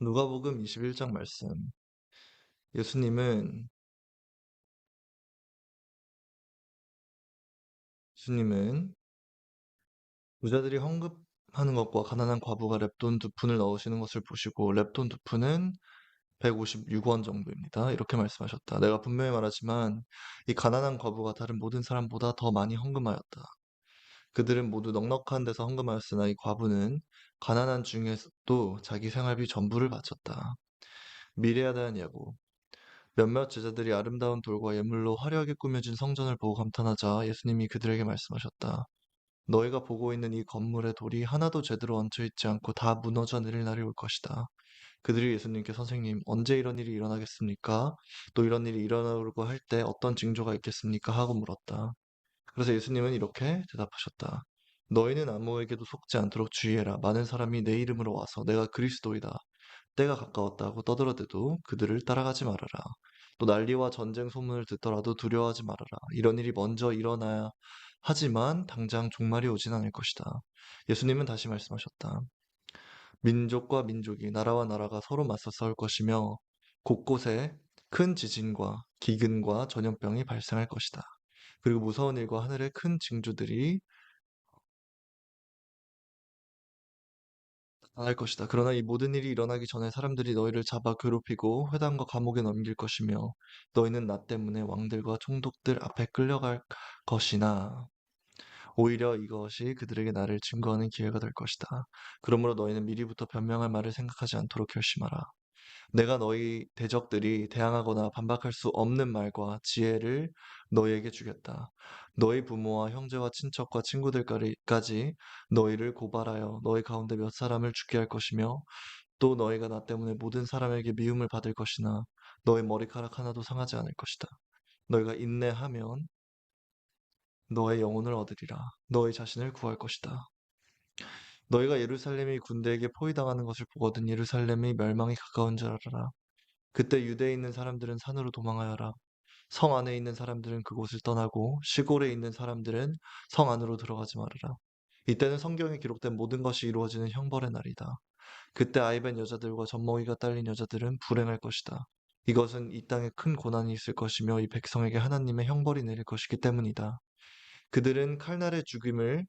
누가복음 21장 말씀. 예수님은 예수님은 부자들이 헌금하는 것과 가난한 과부가 렙돈 두 푼을 넣으시는 것을 보시고 렙돈 두 푼은 156원 정도입니다. 이렇게 말씀하셨다. 내가 분명히 말하지만 이 가난한 과부가 다른 모든 사람보다 더 많이 헌금하였다. 그들은 모두 넉넉한 데서 헌금하였으나 이 과부는 가난한 중에서도 자기 생활비 전부를 바쳤다. 미래에 대한 예고. 몇몇 제자들이 아름다운 돌과 예물로 화려하게 꾸며진 성전을 보고 감탄하자 예수님이 그들에게 말씀하셨다. 너희가 보고 있는 이 건물의 돌이 하나도 제대로 얹혀 있지 않고 다 무너져 내릴 날이 올 것이다. 그들이 예수님께 선생님, 언제 이런 일이 일어나겠습니까? 또 이런 일이 일어나려고 할 때 어떤 징조가 있겠습니까? 하고 물었다. 그래서 예수님은 이렇게 대답하셨다. 너희는 아무에게도 속지 않도록 주의해라. 많은 사람이 내 이름으로 와서 내가 그리스도이다. 때가 가까웠다고 떠들어대도 그들을 따라가지 말아라. 또 난리와 전쟁 소문을 듣더라도 두려워하지 말아라. 이런 일이 먼저 일어나야 하지만 당장 종말이 오진 않을 것이다. 예수님은 다시 말씀하셨다. 민족과 민족이 나라와 나라가 서로 맞서 싸울 것이며 곳곳에 큰 지진과 기근과 전염병이 발생할 것이다. 그리고 무서운 일과 하늘의 큰 징조들이 나타날 것이다. 그러나 이 모든 일이 일어나기 전에 사람들이 너희를 잡아 괴롭히고 회당과 감옥에 넘길 것이며 너희는 나 때문에 왕들과 총독들 앞에 끌려갈 것이나 오히려 이것이 그들에게 나를 증거하는 기회가 될 것이다. 그러므로 너희는 미리부터 변명할 말을 생각하지 않도록 결심하라. 내가 너희 대적들이 대항하거나 반박할 수 없는 말과 지혜를 너희에게 주겠다. 너희 부모와 형제와 친척과 친구들까지 너희를 고발하여 너희 가운데 몇 사람을 죽게 할 것이며 또 너희가 나 때문에 모든 사람에게 미움을 받을 것이나 너희 머리카락 하나도 상하지 않을 것이다. 너희가 인내하면 너의 영혼을 얻으리라. 너희 자신을 구할 것이다. 너희가 예루살렘이 군대에게 포위당하는 것을 보거든 예루살렘의 멸망이 가까운 줄 알아라. 그때 유대에 있는 사람들은 산으로 도망하여라. 성 안에 있는 사람들은 그곳을 떠나고 시골에 있는 사람들은 성 안으로 들어가지 말아라. 이때는 성경에 기록된 모든 것이 이루어지는 형벌의 날이다. 그때 아이벤 여자들과 젖먹이가 딸린 여자들은 불행할 것이다. 이것은 이 땅에 큰 고난이 있을 것이며 이 백성에게 하나님의 형벌이 내릴 것이기 때문이다. 그들은 칼날의 죽임을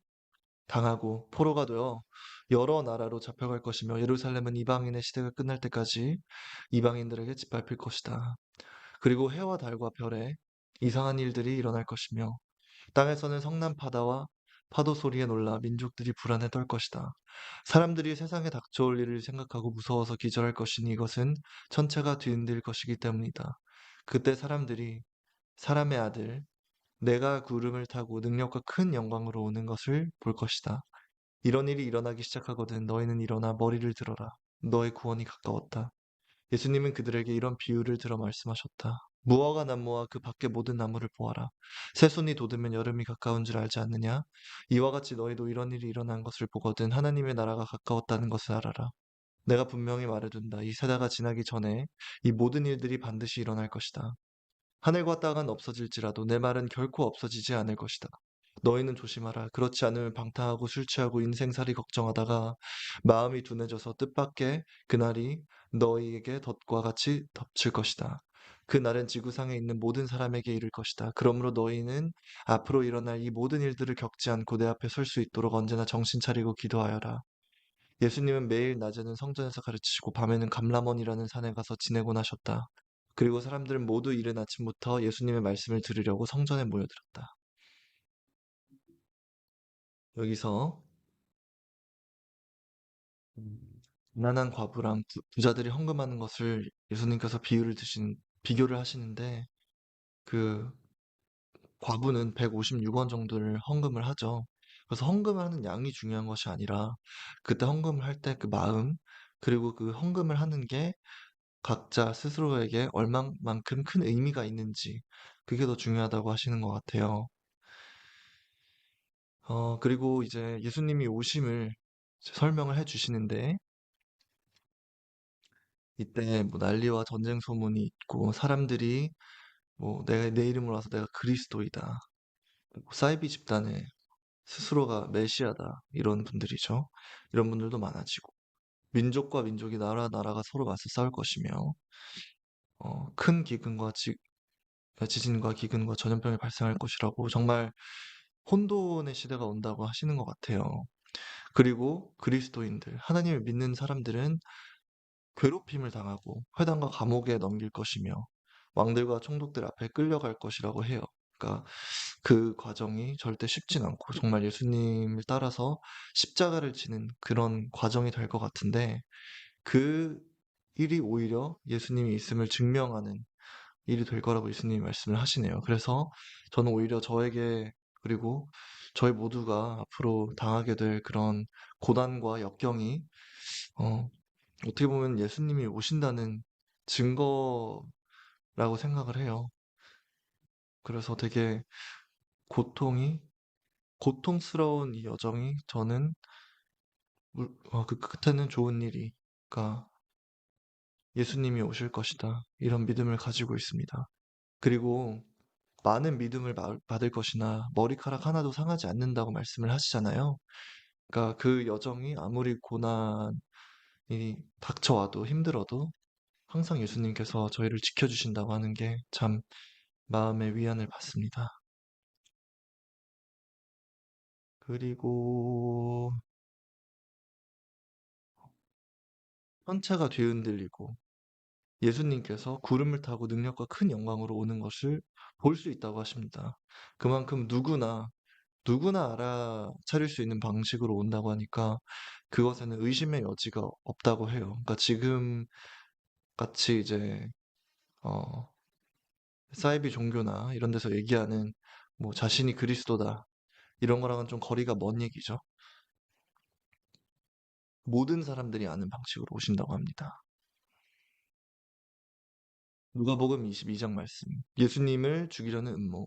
당하고 포로가 되어 여러 나라로 잡혀갈 것이며 예루살렘은 이방인의 시대가 끝날 때까지 이방인들에게 짓밟힐 것이다. 그리고 해와 달과 별에 이상한 일들이 일어날 것이며 땅에서는 성난 파다와 파도 소리에 놀라 민족들이 불안에 떨 것이다. 사람들이 세상에 닥쳐올 일을 생각하고 무서워서 기절할 것이니 이것은 천체가 뒤흔들 것이기 때문이다. 그때 사람들이 사람의 아들 내가 구름을 타고 능력과 큰 영광으로 오는 것을 볼 것이다. 이런 일이 일어나기 시작하거든 너희는 일어나 머리를 들어라. 너의 구원이 가까웠다. 예수님은 그들에게 이런 비유를 들어 말씀하셨다. 무화과 나무와 그 밖의 모든 나무를 보아라. 새순이 돋으면 여름이 가까운 줄 알지 않느냐? 이와 같이 너희도 이런 일이 일어난 것을 보거든 하나님의 나라가 가까웠다는 것을 알아라. 내가 분명히 말해둔다. 이 세대가 지나기 전에 이 모든 일들이 반드시 일어날 것이다. 하늘과 땅은 없어질지라도 내 말은 결코 없어지지 않을 것이다. 너희는 조심하라. 그렇지 않으면 방탕하고 술 취하고 인생살이 걱정하다가 마음이 둔해져서 뜻밖의 그날이 너희에게 덫과 같이 덮칠 것이다. 그 날은 지구상에 있는 모든 사람에게 이를 것이다. 그러므로 너희는 앞으로 일어날 이 모든 일들을 겪지 않고 내 앞에 설 수 있도록 언제나 정신 차리고 기도하여라. 예수님은 매일 낮에는 성전에서 가르치시고 밤에는 감람원이라는 산에 가서 지내곤 하셨다. 그리고 사람들은 모두 이른 아침부터 예수님의 말씀을 들으려고 성전에 모여들었다. 여기서 가난한 과부랑 부자들이 헌금하는 것을 예수님께서 비교를 하시는데 그 과부는 156원 정도를 헌금을 하죠. 그래서 헌금하는 양이 중요한 것이 아니라 그때 헌금을 할 때 그 마음 그리고 그 헌금을 하는 게 각자 스스로에게 얼마만큼 큰 의미가 있는지 그게 더 중요하다고 하시는 것 같아요. 그리고 이제 예수님이 오심을 이제 설명을 해 주시는데 이때 뭐 난리와 전쟁 소문이 있고 사람들이 뭐 내 이름으로 와서 내가 그리스도이다. 뭐 사이비 집단의 스스로가 메시아다. 이런 분들이죠. 이런 분들도 많아지고. 민족과 민족이 나라가 서로 맞서 싸울 것이며 큰 기근과 지진과 기근과 전염병이 발생할 것이라고 정말 혼돈의 시대가 온다고 하시는 것 같아요. 그리고 그리스도인들, 하나님을 믿는 사람들은 괴롭힘을 당하고 회당과 감옥에 넘길 것이며 왕들과 총독들 앞에 끌려갈 것이라고 해요. 그러니까 그 과정이 절대 쉽진 않고 정말 예수님을 따라서 십자가를 지는 그런 과정이 될 것 같은데 그 일이 오히려 예수님이 있음을 증명하는 일이 될 거라고 예수님이 말씀을 하시네요. 그래서 저는 오히려 저에게 그리고 저희 모두가 앞으로 당하게 될 그런 고난과 역경이 어, 어떻게 보면 예수님이 오신다는 증거라고 생각을 해요. 그래서 되게 고통이, 고통스러운 이 여정이 저는 그 끝에는 좋은 일이, 그러니까 예수님이 오실 것이다. 이런 믿음을 가지고 있습니다. 그리고 많은 믿음을 받을 것이나 머리카락 하나도 상하지 않는다고 말씀을 하시잖아요. 그러니까 그 여정이 아무리 고난이 닥쳐와도 힘들어도 항상 예수님께서 저희를 지켜주신다고 하는 게 참 마음의 위안을 받습니다. 그리고 천체가 뒤흔들리고 예수님께서 구름을 타고 능력과 큰 영광으로 오는 것을 볼 수 있다고 하십니다. 그만큼 누구나 알아차릴 수 있는 방식으로 온다고 하니까 그것에는 의심의 여지가 없다고 해요. 그러니까 지금 같이 이제 어, 사이비 종교나 이런 데서 얘기하는 뭐 자신이 그리스도다 이런 거랑은 좀 거리가 먼 얘기죠. 모든 사람들이 아는 방식으로 오신다고 합니다. 누가복음 22장 말씀. 예수님을 죽이려는 음모.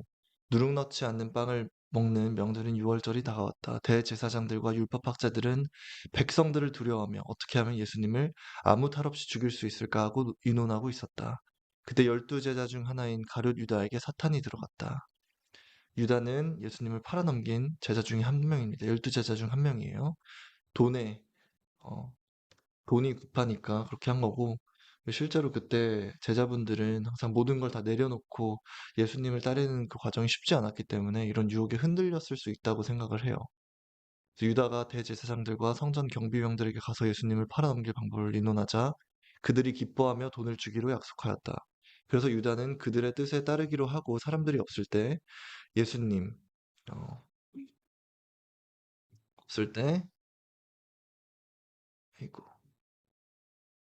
누룩 넣지 않는 빵을 먹는 명절인 유월절이 다가왔다. 대제사장들과 율법학자들은 백성들을 두려워하며 어떻게 하면 예수님을 아무 탈 없이 죽일 수 있을까 하고 의논하고 있었다. 그때 12제자 중 하나인 가룟 유다에게 사탄이 들어갔다. 유다는 예수님을 팔아넘긴 제자 중에 한 명입니다. 12제자 중 한 명이에요. 돈에 어, 돈이 급하니까 그렇게 한 거고, 실제로 그때 제자분들은 항상 모든 걸 다 내려놓고 예수님을 따르는 그 과정이 쉽지 않았기 때문에 이런 유혹에 흔들렸을 수 있다고 생각을 해요. 그래서 유다가 대제사장들과 성전 경비병들에게 가서 예수님을 팔아넘길 방법을 의논하자 그들이 기뻐하며 돈을 주기로 약속하였다. 그래서 유다는 그들의 뜻에 따르기로 하고 사람들이 없을 때 예수님, 어, 없을 때, 아이고,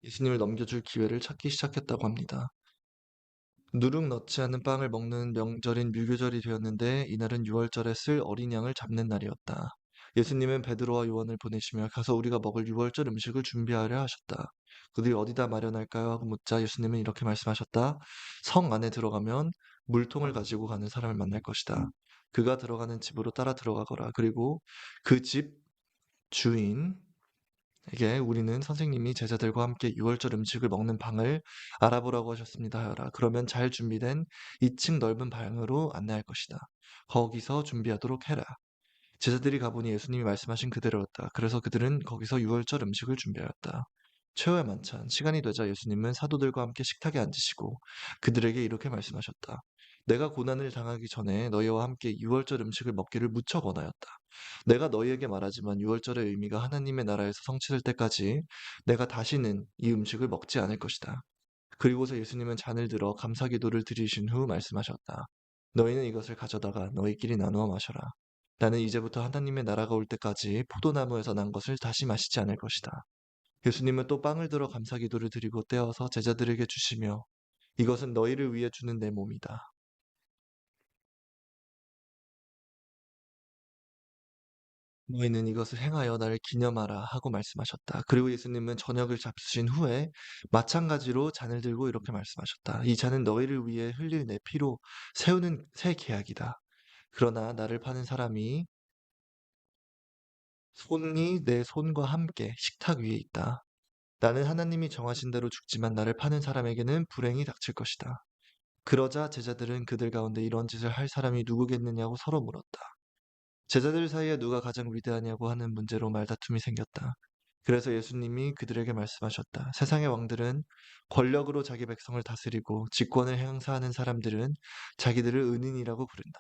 예수님을 넘겨줄 기회를 찾기 시작했다고 합니다. 누룩 넣지 않은 빵을 먹는 명절인 무교절이 되었는데 이날은 유월절에 쓸 어린 양을 잡는 날이었다. 예수님은 베드로와 요한을 보내시며 가서 우리가 먹을 유월절 음식을 준비하려 하셨다. 그들이 어디다 마련할까요? 하고 묻자 예수님은 이렇게 말씀하셨다. 성 안에 들어가면 물통을 가지고 가는 사람을 만날 것이다. 그가 들어가는 집으로 따라 들어가거라. 그리고 그 집 주인 에게 우리는 선생님이 제자들과 함께 유월절 음식을 먹는 방을 알아보라고 하셨습니다 하여라. 그러면 잘 준비된 2층 넓은 방으로 안내할 것이다. 거기서 준비하도록 해라. 제자들이 가보니 예수님이 말씀하신 그대로였다. 그래서 그들은 거기서 유월절 음식을 준비하였다. 최후의 만찬, 시간이 되자 예수님은 사도들과 함께 식탁에 앉으시고 그들에게 이렇게 말씀하셨다. 내가 고난을 당하기 전에 너희와 함께 유월절 음식을 먹기를 무척 원하였다. 내가 너희에게 말하지만 유월절의 의미가 하나님의 나라에서 성취될 때까지 내가 다시는 이 음식을 먹지 않을 것이다. 그리고서 예수님은 잔을 들어 감사 기도를 드리신 후 말씀하셨다. 너희는 이것을 가져다가 너희끼리 나누어 마셔라. 나는 이제부터 하나님의 나라가 올 때까지 포도나무에서 난 것을 다시 마시지 않을 것이다. 예수님은 또 빵을 들어 감사 기도를 드리고 떼어서 제자들에게 주시며 이것은 너희를 위해 주는 내 몸이다. 너희는 이것을 행하여 나를 기념하라 하고 말씀하셨다. 그리고 예수님은 저녁을 잡수신 후에 마찬가지로 잔을 들고 이렇게 말씀하셨다. 이 잔은 너희를 위해 흘릴 내 피로 세우는 새 계약이다. 그러나 나를 파는 사람이 손이 내 손과 함께 식탁 위에 있다. 나는 하나님이 정하신 대로 죽지만 나를 파는 사람에게는 불행이 닥칠 것이다. 그러자 제자들은 그들 가운데 이런 짓을 할 사람이 누구겠느냐고 서로 물었다. 제자들 사이에 누가 가장 위대하냐고 하는 문제로 말다툼이 생겼다. 그래서 예수님이 그들에게 말씀하셨다. 세상의 왕들은 권력으로 자기 백성을 다스리고 직권을 행사하는 사람들은 자기들을 은인이라고 부른다.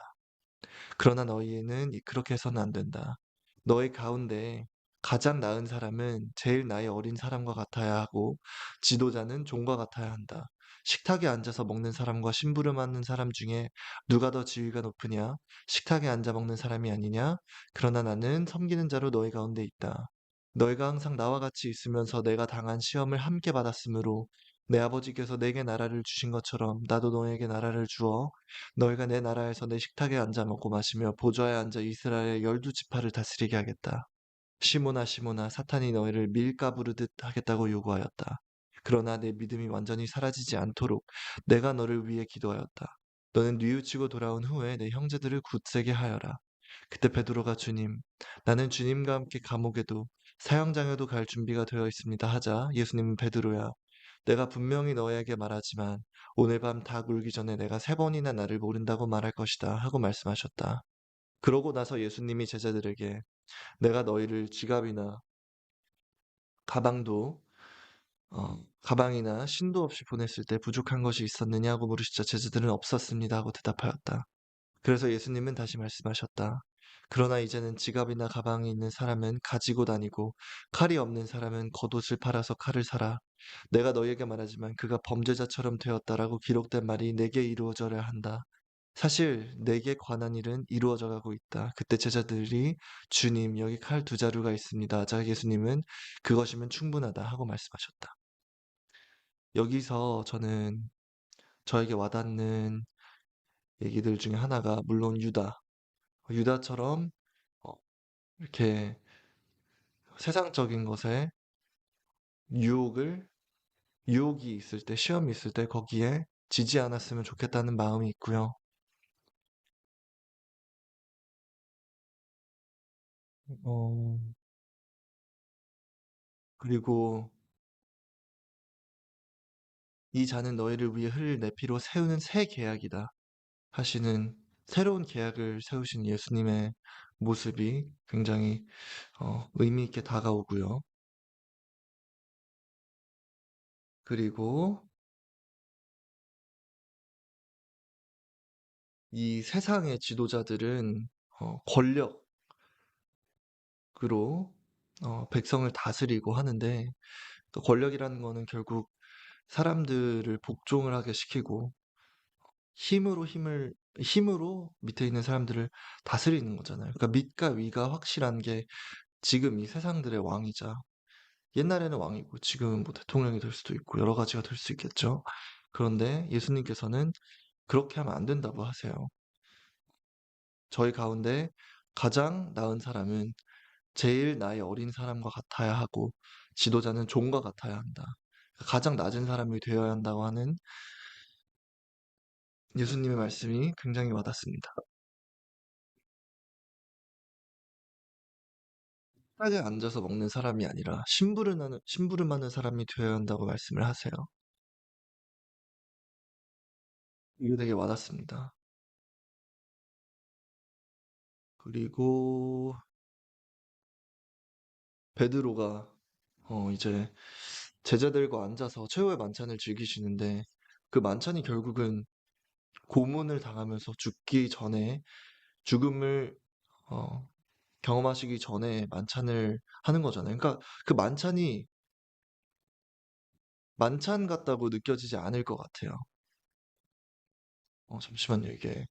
그러나 너희는 그렇게 해서는 안 된다. 너희 가운데 가장 나은 사람은 제일 나이 어린 사람과 같아야 하고 지도자는 종과 같아야 한다. 식탁에 앉아서 먹는 사람과 심부름하는 사람 중에 누가 더 지위가 높으냐? 식탁에 앉아 먹는 사람이 아니냐? 그러나 나는 섬기는 자로 너희 가운데 있다. 너희가 항상 나와 같이 있으면서 내가 당한 시험을 함께 받았으므로 내 아버지께서 내게 나라를 주신 것처럼 나도 너에게 나라를 주어 너희가 내 나라에서 내 식탁에 앉아 먹고 마시며 보좌에 앉아 이스라엘의 12지파를 다스리게 하겠다. 시몬아 시몬아 사탄이 너희를 밀가 부르듯 하겠다고 요구하였다. 그러나 내 믿음이 완전히 사라지지 않도록 내가 너를 위해 기도하였다. 너는 뉘우치고 돌아온 후에 내 형제들을 굳세게 하여라. 그때 베드로가 주님, 나는 주님과 함께 감옥에도 사형장에도 갈 준비가 되어 있습니다 하자 예수님은 베드로야, 내가 분명히 너에게 말하지만 오늘 밤 닭 울기 전에 내가 세 번이나 나를 모른다고 말할 것이다 하고 말씀하셨다. 그러고 나서 예수님이 제자들에게 내가 너희를 지갑이나 가방도 가방이나 신도 없이 보냈을 때 부족한 것이 있었느냐고 물으시자 제자들은 없었습니다 하고 대답하였다. 그래서 예수님은 다시 말씀하셨다. 그러나 이제는 지갑이나 가방이 있는 사람은 가지고 다니고 칼이 없는 사람은 겉옷을 팔아서 칼을 사라. 내가 너희에게 말하지만 그가 범죄자처럼 되었다라고 기록된 말이 내게 이루어져야 한다. 사실 내게 관한 일은 이루어져 가고 있다. 그때 제자들이 주님 여기 칼 두 자루가 있습니다. 자 예수님은 그것이면 충분하다 하고 말씀하셨다. 여기서 저는 저에게 와닿는 얘기들 중에 하나가 물론 유다처럼 어, 이렇게 세상적인 것에 유혹을, 유혹이 있을 때, 시험이 있을 때 거기에 지지 않았으면 좋겠다는 마음이 있고요. 어, 그리고 이 잔은 너희를 위해 흘릴 내 피로 세우는 새 계약이다 하시는 새로운 계약을 세우신 예수님의 모습이 굉장히 의미 있게 다가오고요. 그리고 이 세상의 지도자들은 권력으로 백성을 다스리고 하는데 또 권력이라는 거는 결국 사람들을 복종을 하게 시키고 힘으로 밑에 있는 사람들을 다스리는 거잖아요. 그러니까 밑과 위가 확실한 게 지금 이 세상들의 왕이자 옛날에는 왕이고 지금은 뭐 대통령이 될 수도 있고 여러 가지가 될 수 있겠죠. 그런데 예수님께서는 그렇게 하면 안 된다고 하세요. 저희 가운데 가장 나은 사람은 제일 나이 어린 사람과 같아야 하고 지도자는 종과 같아야 한다. 가장 낮은 사람이 되어야 한다고 하는 예수님의 말씀이 굉장히 와닿습니다. 식탁에 앉아서 먹는 사람이 아니라 심부름하는 사람이 되어야 한다고 말씀을 하세요. 이게 되게 와닿습니다. 그리고 베드로가 이제 제자들과 앉아서 최후의 만찬을 즐기시는데 그 만찬이 결국은 고문을 당하면서 죽기 전에 죽음을 어, 경험하시기 전에 만찬을 하는 거잖아요. 그러니까 그 만찬이 만찬 같다고 느껴지지 않을 것 같아요. 잠시만요. 이게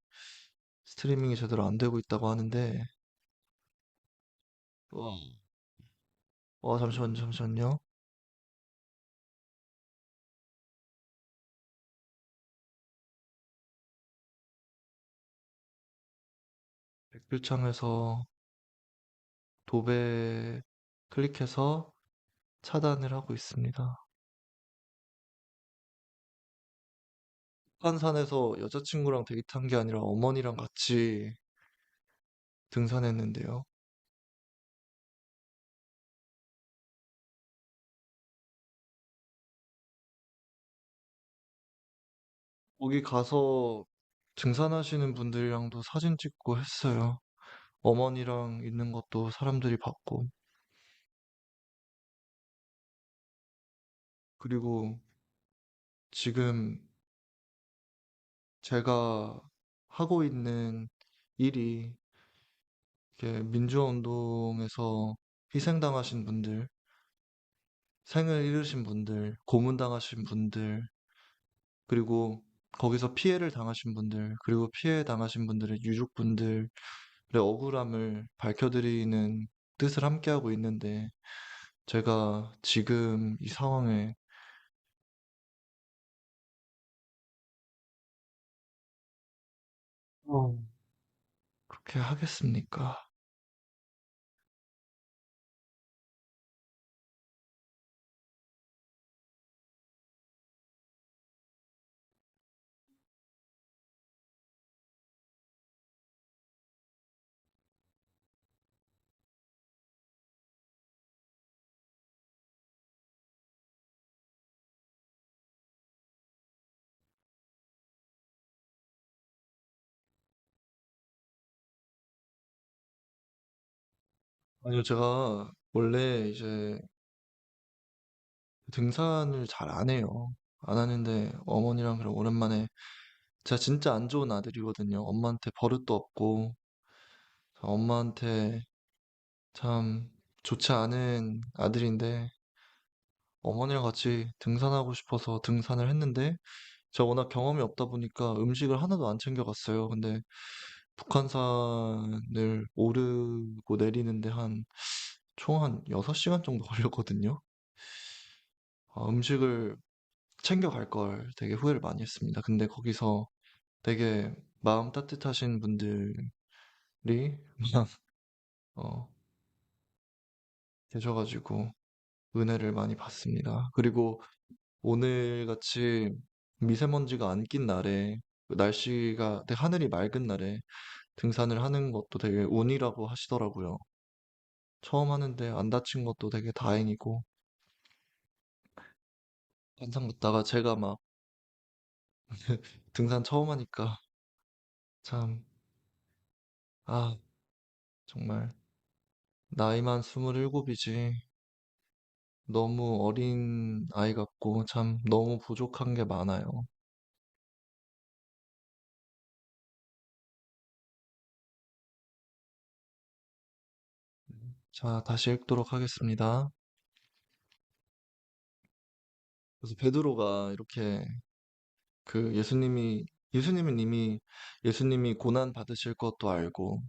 스트리밍이 제대로 안 되고 있다고 하는데 와, 잠시만요. 댓글창에서 도배 클릭해서 차단을 하고 있습니다. 북한산에서 여자친구랑 데이트한 게 아니라 어머니랑 같이 등산했는데요. 거기 가서 등산하시는 분들이랑도 사진 찍고 했어요. 어머니랑 있는 것도 사람들이 봤고. 그리고 지금 제가 하고 있는 일이 이렇게 민주화 운동에서 희생당하신 분들, 생을 잃으신 분들, 고문당하신 분들, 그리고 거기서 피해를 당하신 분들, 그리고 피해 당하신 분들의 유족분들의 억울함을 밝혀드리는 뜻을 함께하고 있는데, 제가 지금 이 상황에 어, 그렇게 하겠습니까? 아니요, 제가 원래 이제 등산을 잘 안 해요. 안 하는데 어머니랑 그럼 오랜만에 제가 진짜 안 좋은 아들이거든요. 엄마한테 버릇도 없고 엄마한테 참 좋지 않은 아들인데 어머니랑 같이 등산하고 싶어서 등산을 했는데 제가 워낙 경험이 없다 보니까 음식을 하나도 안 챙겨갔어요. 근데 북한산을 오르고 내리는데 총 한 6시간 정도 걸렸거든요. 음식을 챙겨갈 걸 되게 후회를 많이 했습니다. 근데 거기서 되게 마음 따뜻하신 분들이 막, 어, 계셔가지고 은혜를 많이 받습니다. 그리고 오늘 같이 미세먼지가 안 낀 날에, 날씨가 되게 하늘이 맑은 날에 등산을 하는 것도 되게 운이라고 하시더라고요. 처음 하는데 안 다친 것도 되게 다행이고, 한상 걷다가 제가 막 등산 처음 하니까 참, 아, 정말 나이만 27이지 너무 어린 아이 같고 참 너무 부족한 게 많아요. 자, 다시 읽도록 하겠습니다. 그래서 베드로가 이렇게 그 예수님은 이미 예수님이 고난 받으실 것도 알고,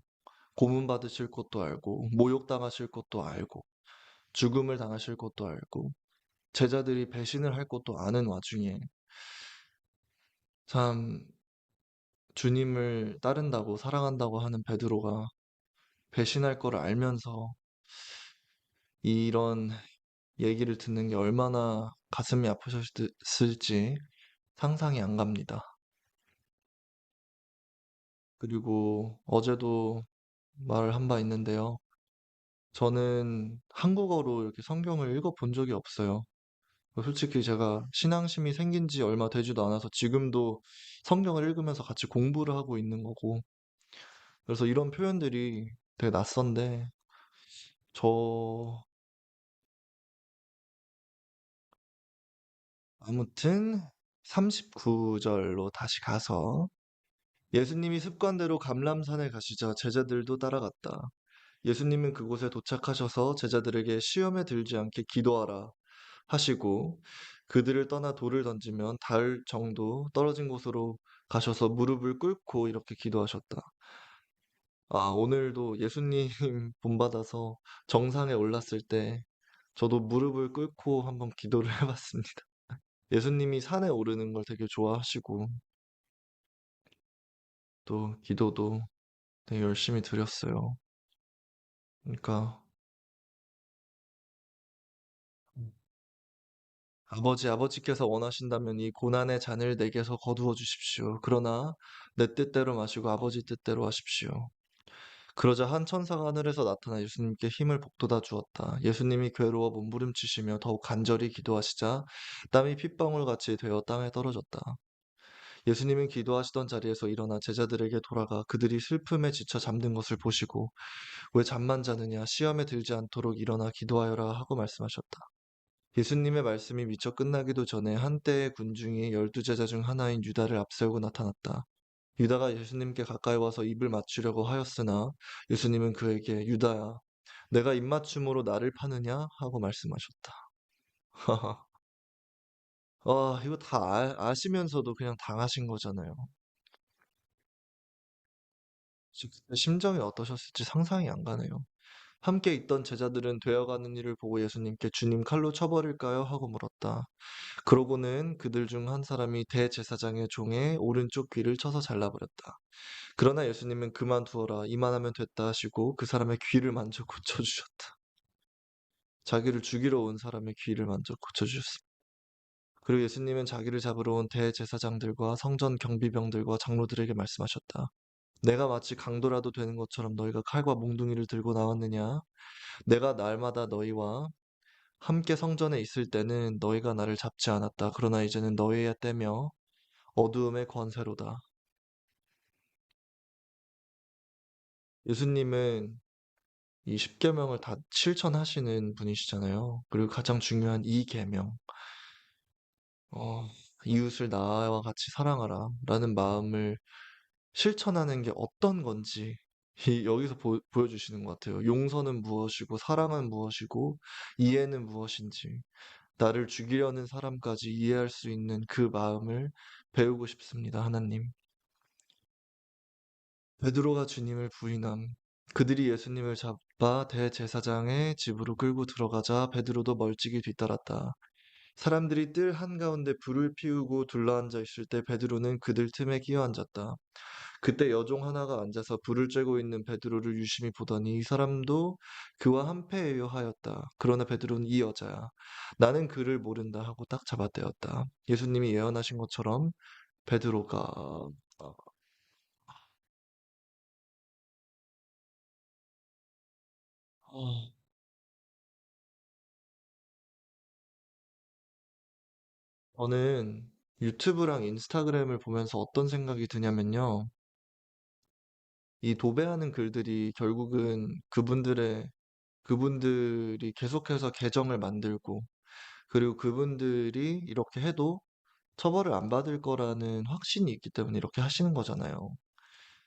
고문 받으실 것도 알고, 모욕 당하실 것도 알고, 죽음을 당하실 것도 알고, 제자들이 배신을 할 것도 아는 와중에 참 주님을 따른다고 사랑한다고 하는 베드로가 배신할 거를 알면서 이런 얘기를 듣는 게 얼마나 가슴이 아프셨을지 상상이 안 갑니다. 그리고 어제도 말을 한 바 있는데요. 저는 한국어로 이렇게 성경을 읽어본 적이 없어요. 솔직히 제가 신앙심이 생긴 지 얼마 되지도 않아서 지금도 성경을 읽으면서 같이 공부를 하고 있는 거고. 그래서 이런 표현들이 되게 낯선데, 저, 아무튼 39절로 다시 가서 예수님이 습관대로 감람산에 가시자 제자들도 따라갔다. 예수님은 그곳에 도착하셔서 제자들에게 시험에 들지 않게 기도하라 하시고 그들을 떠나 돌을 던지면 닿을 정도 떨어진 곳으로 가셔서 무릎을 꿇고 이렇게 기도하셨다. 오늘도 예수님 본받아서 정상에 올랐을 때 저도 무릎을 꿇고 한번 기도를 해봤습니다. 예수님이 산에 오르는 걸 되게 좋아하시고 또 기도도 되게 열심히 드렸어요. 그러니까 아버지께서 원하신다면 이 고난의 잔을 내게서 거두어 주십시오. 그러나 내 뜻대로 마시고 아버지 뜻대로 하십시오. 그러자 한 천사가 하늘에서 나타나 예수님께 힘을 북돋아 주었다. 예수님이 괴로워 몸부림치시며 더욱 간절히 기도하시자 땀이 핏방울같이 되어 땅에 떨어졌다. 예수님은 기도하시던 자리에서 일어나 제자들에게 돌아가 그들이 슬픔에 지쳐 잠든 것을 보시고 왜 잠만 자느냐 시험에 들지 않도록 일어나 기도하여라 하고 말씀하셨다. 예수님의 말씀이 미처 끝나기도 전에 한때의 군중이 12제자 중 하나인 유다를 앞세우고 나타났다. 유다가 예수님께 가까이 와서 입을 맞추려고 하였으나 예수님은 그에게 유다야, 내가 입맞춤으로 나를 파느냐? 하고 말씀하셨다. 이거 다 아시면서도 그냥 당하신 거잖아요. 그때 심정이 어떠셨을지 상상이 안 가네요. 함께 있던 제자들은 되어가는 일을 보고 예수님께 주님 칼로 쳐버릴까요? 하고 물었다. 그러고는 그들 중 한 사람이 대제사장의 종의 오른쪽 귀를 쳐서 잘라버렸다. 그러나 예수님은 그만두어라. 이만하면 됐다 하시고 그 사람의 귀를 만져 고쳐주셨다. 자기를 죽이러 온 사람의 귀를 만져 고쳐주셨습니다. 그리고 예수님은 자기를 잡으러 온 대제사장들과 성전 경비병들과 장로들에게 말씀하셨다. 내가 마치 강도라도 되는 것처럼 너희가 칼과 몽둥이를 들고 나왔느냐? 내가 날마다 너희와 함께 성전에 있을 때는 너희가 나를 잡지 않았다. 그러나 이제는 너희의 때며 어두움의 권세로다. 예수님은 이 십계명을 다 실천하시는 분이시잖아요. 그리고 가장 중요한 이 계명, 어, 이웃을 나와 같이 사랑하라 라는 마음을 실천하는 게 어떤 건지 여기서 보여주시는 것 같아요. 용서는 무엇이고 사랑은 무엇이고 이해는 무엇인지 나를 죽이려는 사람까지 이해할 수 있는 그 마음을 배우고 싶습니다, 하나님. 베드로가 주님을 부인함. 그들이 예수님을 잡아 대제사장의 집으로 끌고 들어가자 베드로도 멀찍이 뒤따랐다. 사람들이 뜰 한가운데 불을 피우고 둘러앉아 있을 때 베드로는 그들 틈에 끼어 앉았다. 그때 여종 하나가 앉아서 불을 쬐고 있는 베드로를 유심히 보더니 이 사람도 그와 한패예요 하였다. 그러나 베드로는 이 여자야. 나는 그를 모른다 하고 딱 잡아떼었다. 예수님이 예언하신 것처럼 베드로가 어, 저는 유튜브랑 인스타그램을 보면서 어떤 생각이 드냐면요. 이 도배하는 글들이 결국은 그분들이 계속해서 계정을 만들고, 그리고 그분들이 이렇게 해도 처벌을 안 받을 거라는 확신이 있기 때문에 이렇게 하시는 거잖아요.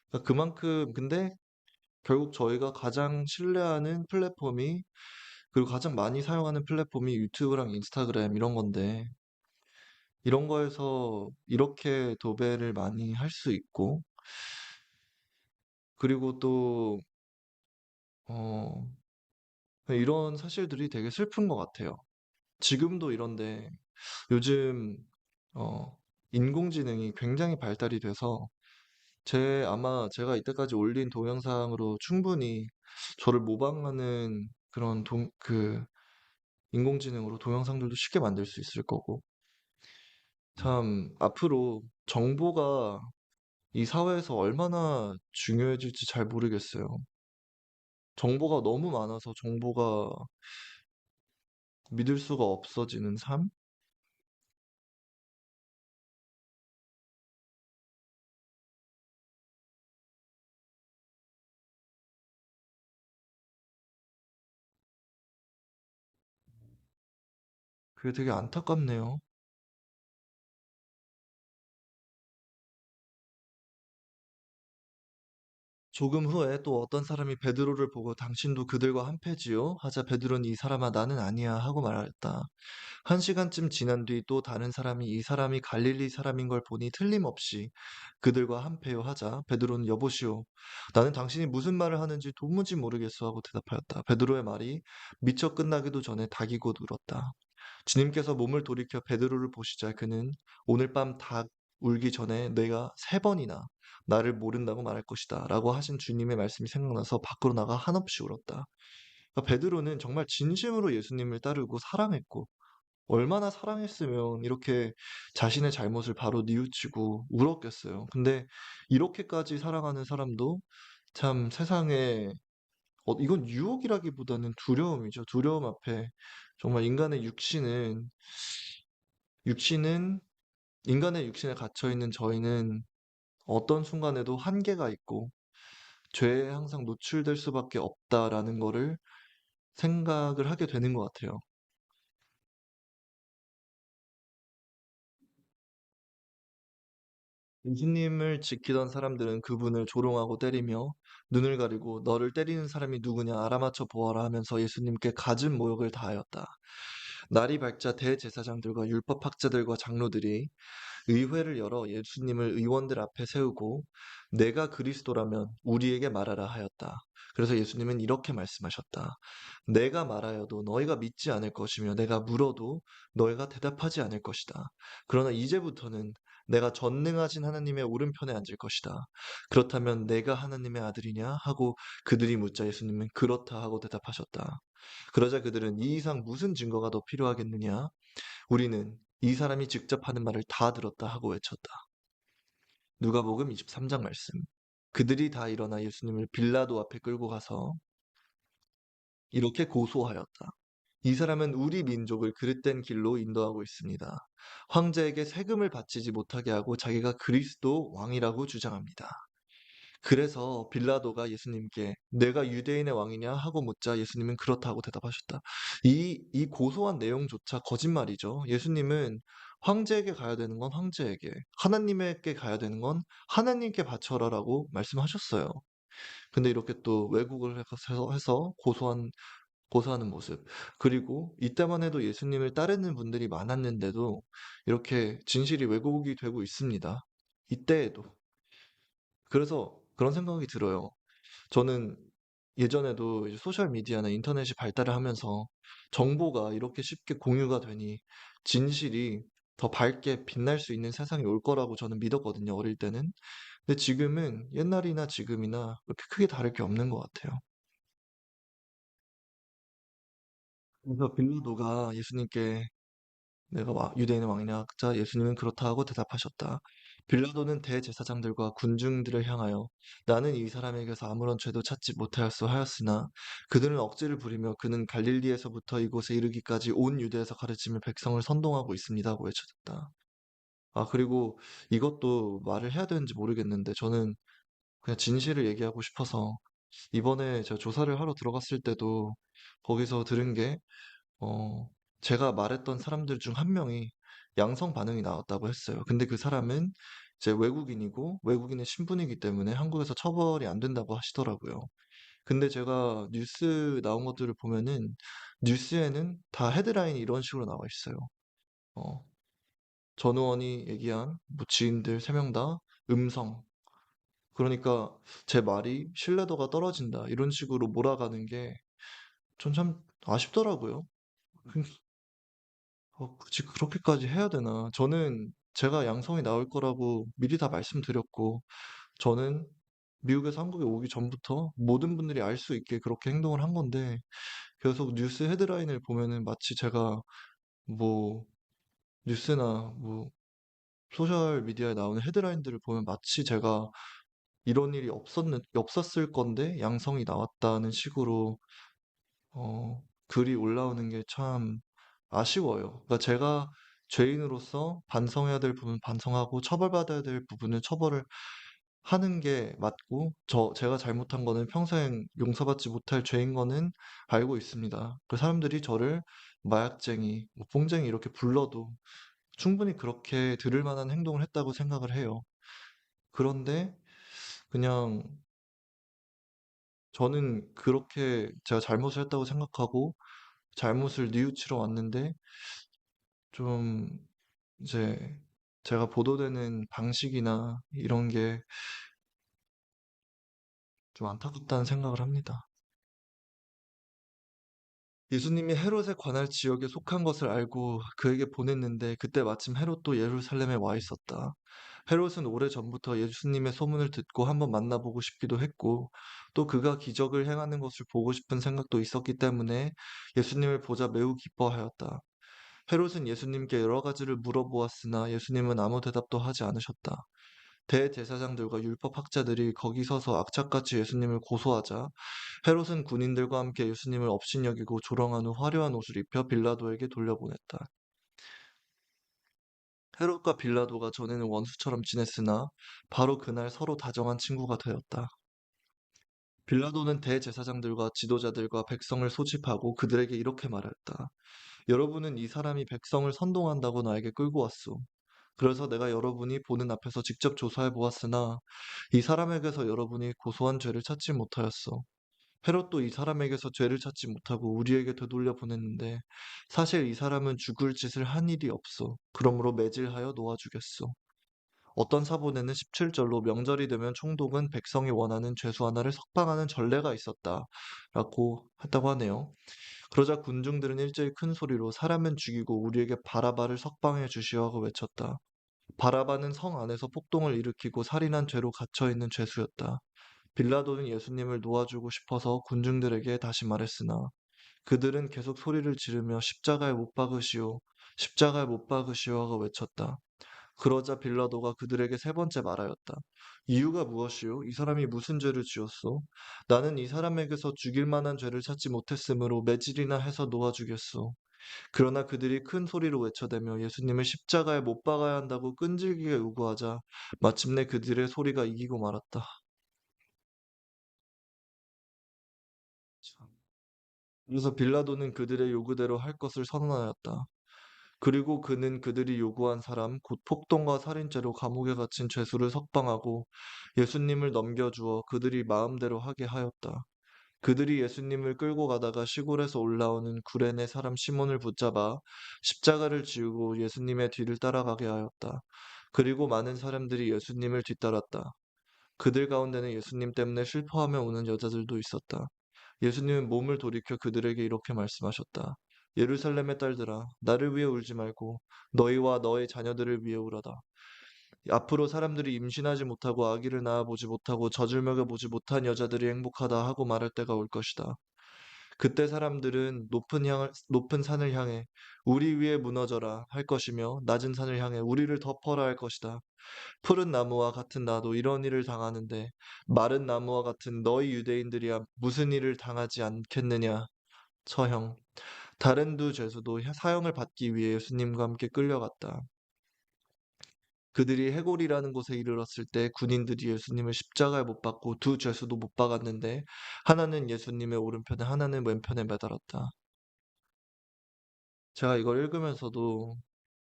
그러니까 그만큼, 근데 결국 저희가 가장 신뢰하는 플랫폼이, 그리고 가장 많이 사용하는 플랫폼이 유튜브랑 인스타그램 이런 건데, 이런 거에서 이렇게 도배를 많이 할 수 있고, 그리고 또, 어, 이런 사실들이 되게 슬픈 것 같아요. 지금도 이런데, 요즘, 어, 인공지능이 굉장히 발달이 돼서, 아마 제가 이때까지 올린 동영상으로 충분히 저를 모방하는 그런 인공지능으로 동영상들도 쉽게 만들 수 있을 거고, 참, 앞으로 정보가 이 사회에서 얼마나 중요해질지 잘 모르겠어요. 정보가 너무 많아서 정보가 믿을 수가 없어지는 삶? 그게 되게 안타깝네요. 조금 후에 또 어떤 사람이 베드로를 보고 당신도 그들과 한패지요? 하자 베드로는 이 사람아 나는 아니야 하고 말하였다. 한 시간쯤 지난 뒤 또 다른 사람이 이 사람이 갈릴리 사람인 걸 보니 틀림없이 그들과 한패요 하자 베드로는 여보시오. 나는 당신이 무슨 말을 하는지 도무지 모르겠어 하고 대답하였다. 베드로의 말이 미처 끝나기도 전에 닭이 곧 울었다. 주님께서 몸을 돌이켜 베드로를 보시자 그는 오늘 밤 닭 울기 전에 내가 세 번이나 나를 모른다고 말할 것이다 라고 하신 주님의 말씀이 생각나서 밖으로 나가 한없이 울었다. 그러니까 베드로는 정말 진심으로 예수님을 따르고 사랑했고 얼마나 사랑했으면 이렇게 자신의 잘못을 바로 뉘우치고 울었겠어요. 근데 이렇게까지 사랑하는 사람도 참 세상에 이건 유혹이라기보다는 두려움이죠. 두려움 앞에 정말 육신은 인간의 육신에 갇혀 있는 저희는 어떤 순간에도 한계가 있고 죄에 항상 노출될 수밖에 없다라는 거를 생각을 하게 되는 것 같아요. 예수님을 지키던 사람들은 그분을 조롱하고 때리며 눈을 가리고 너를 때리는 사람이 누구냐 알아맞혀 보아라 하면서 예수님께 갖은 모욕을 다하였다. 날이 밝자 대제사장들과 율법학자들과 장로들이 의회를 열어 예수님을 의원들 앞에 세우고 내가 그리스도라면 우리에게 말하라 하였다. 그래서 예수님은 이렇게 말씀하셨다. 내가 말하여도 너희가 믿지 않을 것이며 내가 물어도 너희가 대답하지 않을 것이다. 그러나 이제부터는 내가 전능하신 하나님의 오른편에 앉을 것이다. 그렇다면 내가 하나님의 아들이냐 하고 그들이 묻자 예수님은 그렇다 하고 대답하셨다. 그러자 그들은 이 이상 무슨 증거가 더 필요하겠느냐? 우리는 이 사람이 직접 하는 말을 다 들었다 하고 외쳤다. 누가복음 23장 말씀. 그들이 다 일어나 예수님을 빌라도 앞에 끌고 가서 이렇게 고소하였다. 이 사람은 우리 민족을 그릇된 길로 인도하고 있습니다. 황제에게 세금을 바치지 못하게 하고 자기가 그리스도 왕이라고 주장합니다. 그래서 빌라도가 예수님께 내가 유대인의 왕이냐 하고 묻자 예수님은 그렇다고 대답하셨다. 이 고소한 내용조차 거짓말이죠. 예수님은 황제에게 가야 되는 건 황제에게, 하나님에게 가야 되는 건 하나님께 바쳐라라고 말씀하셨어요. 근데 이렇게 또 왜곡을 해서 고소하는 모습. 그리고 이때만 해도 예수님을 따르는 분들이 많았는데도 이렇게 진실이 왜곡이 되고 있습니다. 이때에도. 그래서 그런 생각이 들어요. 저는 예전에도 이제 소셜미디어나 인터넷이 발달을 하면서 정보가 이렇게 쉽게 공유가 되니 진실이 더 밝게 빛날 수 있는 세상이 올 거라고 저는 믿었거든요, 어릴 때는. 근데 지금은 옛날이나 지금이나 그렇게 크게 다를 게 없는 것 같아요. 그래서 빌라도가 예수님께 내가 유대인의 왕이냐? 자, 예수님은 그렇다 하고 대답하셨다. 빌라도는 대제사장들과 군중들을 향하여 나는 이 사람에게서 아무런 죄도 찾지 못하였어 하였으나 그들은 억지를 부리며 그는 갈릴리에서부터 이곳에 이르기까지 온 유대에서 가르치며 백성을 선동하고 있습니다 하고 외쳤다. 아, 그리고 이것도 말을 해야 되는지 모르겠는데 저는 그냥 진실을 얘기하고 싶어서 이번에 제가 조사를 하러 들어갔을 때도 거기서 들은 게 어, 제가 말했던 사람들 중 한 명이 양성 반응이 나왔다고 했어요. 근데 그 사람은 이제 외국인이고 외국인의 신분이기 때문에 한국에서 처벌이 안 된다고 하시더라고요. 근데 제가 뉴스 나온 것들을 보면은 뉴스에는 다 헤드라인이 이런 식으로 나와 있어요. 어, 전우원이 얘기한 뭐 지인들 3명 다 음성. 그러니까 제 말이 신뢰도가 떨어진다. 이런 식으로 몰아가는 게 전 참 아쉽더라고요. 굳이 그렇게까지 해야 되나? 저는 제가 양성이 나올 거라고 미리 다 말씀드렸고, 저는 미국에서 한국에 오기 전부터 모든 분들이 알 수 있게 그렇게 행동을 한 건데, 계속 뉴스 헤드라인을 보면은 마치 제가 뭐, 뉴스나 뭐, 소셜 미디어에 나오는 헤드라인들을 보면 마치 제가 이런 일이 없었을 건데 양성이 나왔다는 식으로 글이 올라오는 게 참 아쉬워요. 그러니까 제가 죄인으로서 반성해야 될 부분 반성하고 처벌받아야 될 부분은 처벌을 하는 게 맞고, 제가 잘못한 거는 평생 용서받지 못할 죄인 거는 알고 있습니다. 그 사람들이 저를 마약쟁이, 뭐 뽕쟁이 이렇게 불러도 충분히 그렇게 들을 만한 행동을 했다고 생각을 해요. 그런데 그냥 저는 그렇게 제가 잘못을 했다고 생각하고 잘못을 뉘우치러 왔는데 좀 이제 제가 보도되는 방식이나 이런 게 좀 안타깝다는 생각을 합니다. 예수님이 헤롯에 관할 지역에 속한 것을 알고 그에게 보냈는데 그때 마침 헤롯도 예루살렘에 와 있었다. 헤롯은 오래전부터 예수님의 소문을 듣고 한번 만나보고 싶기도 했고 또 그가 기적을 행하는 것을 보고 싶은 생각도 있었기 때문에 예수님을 보자 매우 기뻐하였다. 헤롯은 예수님께 여러 가지를 물어보았으나 예수님은 아무 대답도 하지 않으셨다. 대제사장들과 율법학자들이 거기 서서 악착같이 예수님을 고소하자 헤롯은 군인들과 함께 예수님을 업신여기고 조롱한 후 화려한 옷을 입혀 빌라도에게 돌려보냈다. 헤롯과 빌라도가 전에는 원수처럼 지냈으나 바로 그날 서로 다정한 친구가 되었다. 빌라도는 대제사장들과 지도자들과 백성을 소집하고 그들에게 이렇게 말했다. 여러분은 이 사람이 백성을 선동한다고 나에게 끌고 왔소. 그래서 내가 여러분이 보는 앞에서 직접 조사해 보았으나 이 사람에게서 여러분이 고소한 죄를 찾지 못하였어. 헤롯도 이 사람에게서 죄를 찾지 못하고 우리에게 되돌려 보냈는데 사실 이 사람은 죽을 짓을 한 일이 없어. 그러므로 매질하여 놓아주겠소. 어떤 사본에는 17절로 명절이 되면 총독은 백성이 원하는 죄수 하나를 석방하는 전례가 있었다. 라고 했다고 하네요. 그러자 군중들은 일제히 큰 소리로 사람은 죽이고 우리에게 바라바를 석방해 주시오 하고 외쳤다. 바라바는 성 안에서 폭동을 일으키고 살인한 죄로 갇혀있는 죄수였다. 빌라도는 예수님을 놓아주고 싶어서 군중들에게 다시 말했으나 그들은 계속 소리를 지르며 십자가에 못 박으시오, 십자가에 못 박으시오 하고 외쳤다. 그러자 빌라도가 그들에게 세 번째 말하였다. 이유가 무엇이오? 이 사람이 무슨 죄를 지었소? 나는 이 사람에게서 죽일 만한 죄를 찾지 못했으므로 매질이나 해서 놓아주겠소. 그러나 그들이 큰 소리로 외쳐대며 예수님을 십자가에 못 박아야 한다고 끈질기게 요구하자 마침내 그들의 소리가 이기고 말았다. 참. 그래서 빌라도는 그들의 요구대로 할 것을 선언하였다. 그리고 그는 그들이 요구한 사람, 곧 폭동과 살인죄로 감옥에 갇힌 죄수를 석방하고 예수님을 넘겨주어 그들이 마음대로 하게 하였다. 그들이 예수님을 끌고 가다가 시골에서 올라오는 구레네 사람 시몬을 붙잡아 십자가를 지우고 예수님의 뒤를 따라가게 하였다. 그리고 많은 사람들이 예수님을 뒤따랐다. 그들 가운데는 예수님 때문에 슬퍼하며 우는 여자들도 있었다. 예수님은 몸을 돌이켜 그들에게 이렇게 말씀하셨다. 예루살렘의 딸들아, 나를 위해 울지 말고 너희와 너의 자녀들을 위해 울어라. 앞으로 사람들이 임신하지 못하고 아기를 낳아보지 못하고 젖을 먹여보지 못한 여자들이 행복하다 하고 말할 때가 올 것이다. 그때 사람들은 높은 산을 향해 우리 위에 무너져라 할 것이며 낮은 산을 향해 우리를 덮어라 할 것이다. 푸른 나무와 같은 나도 이런 일을 당하는데 마른 나무와 같은 너희 유대인들이야 무슨 일을 당하지 않겠느냐. 처형. 다른 두 죄수도 사형을 받기 위해 예수님과 함께 끌려갔다. 그들이 해골이라는 곳에 이르렀을 때 군인들이 예수님을 십자가에 못 박고 두 죄수도 못 박았는데 하나는 예수님의 오른편에 하나는 왼편에 매달았다. 제가 이걸 읽으면서도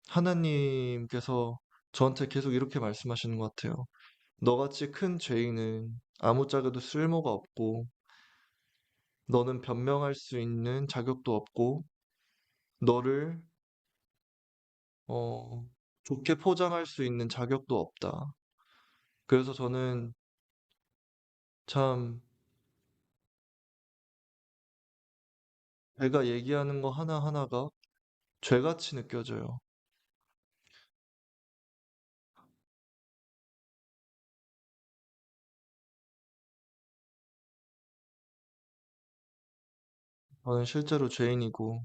하나님께서 저한테 계속 이렇게 말씀하시는 것 같아요. 너같이 큰 죄인은 아무짝에도 쓸모가 없고 너는 변명할 수 있는 자격도 없고 너를 어, 좋게 포장할 수 있는 자격도 없다. 그래서 저는 참 제가 얘기하는 거 하나하나가 죄같이 느껴져요. 저는 실제로 죄인이고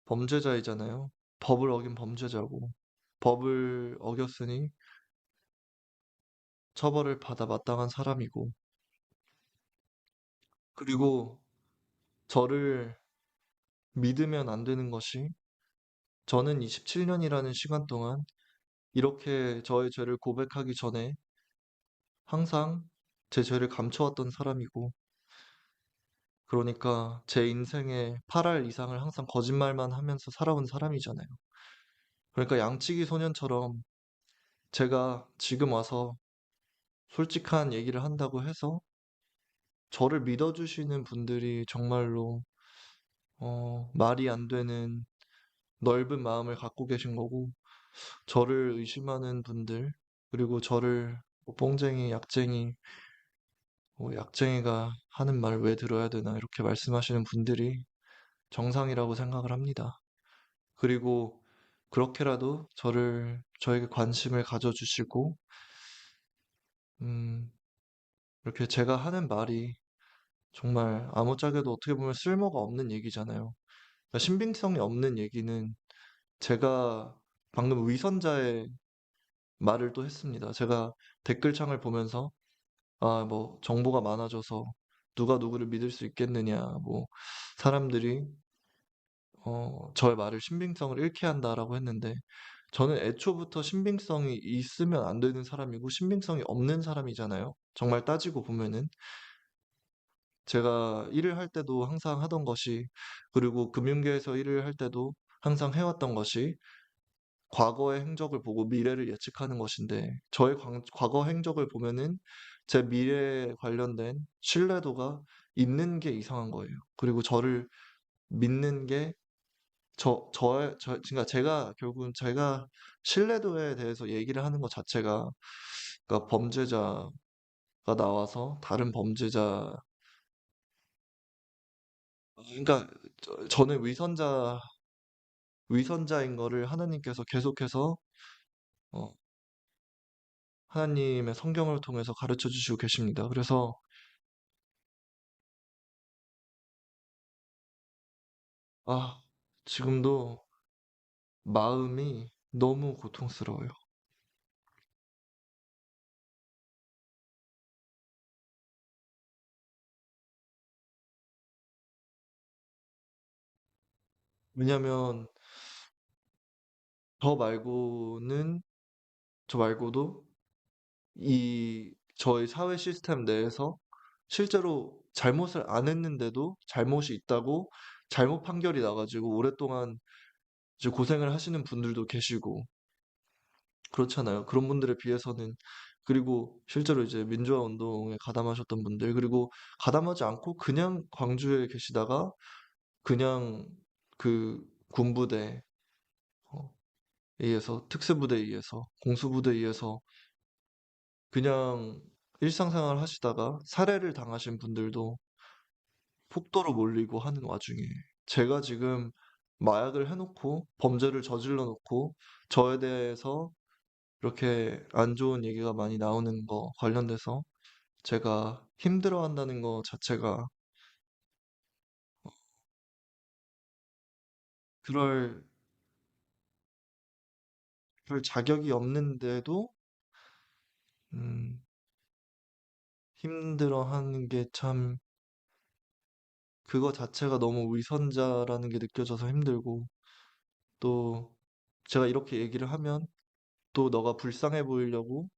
범죄자이잖아요. 법을 어긴 범죄자고 법을 어겼으니 처벌을 받아 마땅한 사람이고 그리고 저를 믿으면 안 되는 것이 저는 27년이라는 시간 동안 이렇게 저의 죄를 고백하기 전에 항상 제 죄를 감춰왔던 사람이고 그러니까 제 인생의 8할 이상을 항상 거짓말만 하면서 살아온 사람이잖아요. 그러니까 양치기 소년처럼 제가 지금 와서 솔직한 얘기를 한다고 해서 저를 믿어주시는 분들이 정말로 말이 안 되는 넓은 마음을 갖고 계신 거고 저를 의심하는 분들 그리고 저를 뭐 뽕쟁이, 약쟁이, 뭐 약쟁이가 하는 말 왜 들어야 되나 이렇게 말씀하시는 분들이 정상이라고 생각을 합니다. 그리고 그렇게라도 저에게 관심을 가져주시고 음, 이렇게 제가 하는 말이 정말 아무짝에도 어떻게 보면 쓸모가 없는 얘기잖아요. 그러니까 신빙성이 없는 얘기는 제가 방금 위선자의 말을 또 했습니다. 제가 댓글창을 보면서 뭐 정보가 많아져서 누가 누구를 믿을 수 있겠느냐, 뭐 사람들이 저의 말을 신빙성을 잃게 한다라고 했는데 저는 애초부터 신빙성이 있으면 안 되는 사람이고 신빙성이 없는 사람이잖아요. 정말 따지고 보면은 제가 일을 할 때도 항상 하던 것이 그리고 금융계에서 일을 할 때도 항상 해왔던 것이 과거의 행적을 보고 미래를 예측하는 것인데 저의 과거 행적을 보면은 제 미래에 관련된 신뢰도가 있는 게 이상한 거예요. 그리고 저를 믿는 게 그러니까 제가 결국은 제가 신뢰도에 대해서 얘기를 하는 것 자체가 그러니까 범죄자가 나와서 다른 범죄자 그러니까 저는 위선자인 거를 하나님께서 계속해서 어, 하나님의 성경을 통해서 가르쳐 주시고 계십니다. 그래서 아, 지금도 마음이 너무 고통스러워요. 왜냐면 저 말고는 저 말고도 이 저희 사회 시스템 내에서 실제로 잘못을 안 했는데도 잘못이 있다고 잘못 판결이 나가지고 오랫동안 이제 고생을 하시는 분들도 계시고 그렇잖아요. 그런 분들에 비해서는 그리고 실제로 이제 민주화 운동에 가담하셨던 분들 그리고 가담하지 않고 그냥 광주에 계시다가 그냥 그 군부대 어, 의해서 특수부대에 의해서 공수부대에 의해서 그냥 일상생활 하시다가 살해를 당하신 분들도 폭도로 몰리고 하는 와중에 제가 지금 마약을 해놓고 범죄를 저질러 놓고 저에 대해서 이렇게 안 좋은 얘기가 많이 나오는 거 관련돼서 제가 힘들어한다는 거 자체가 그럴, 그럴 자격이 없는데도 음, 힘들어하는 게 참 그거 자체가 너무 위선자라는 게 느껴져서 힘들고 또 제가 이렇게 얘기를 하면 또 너가 불쌍해 보이려고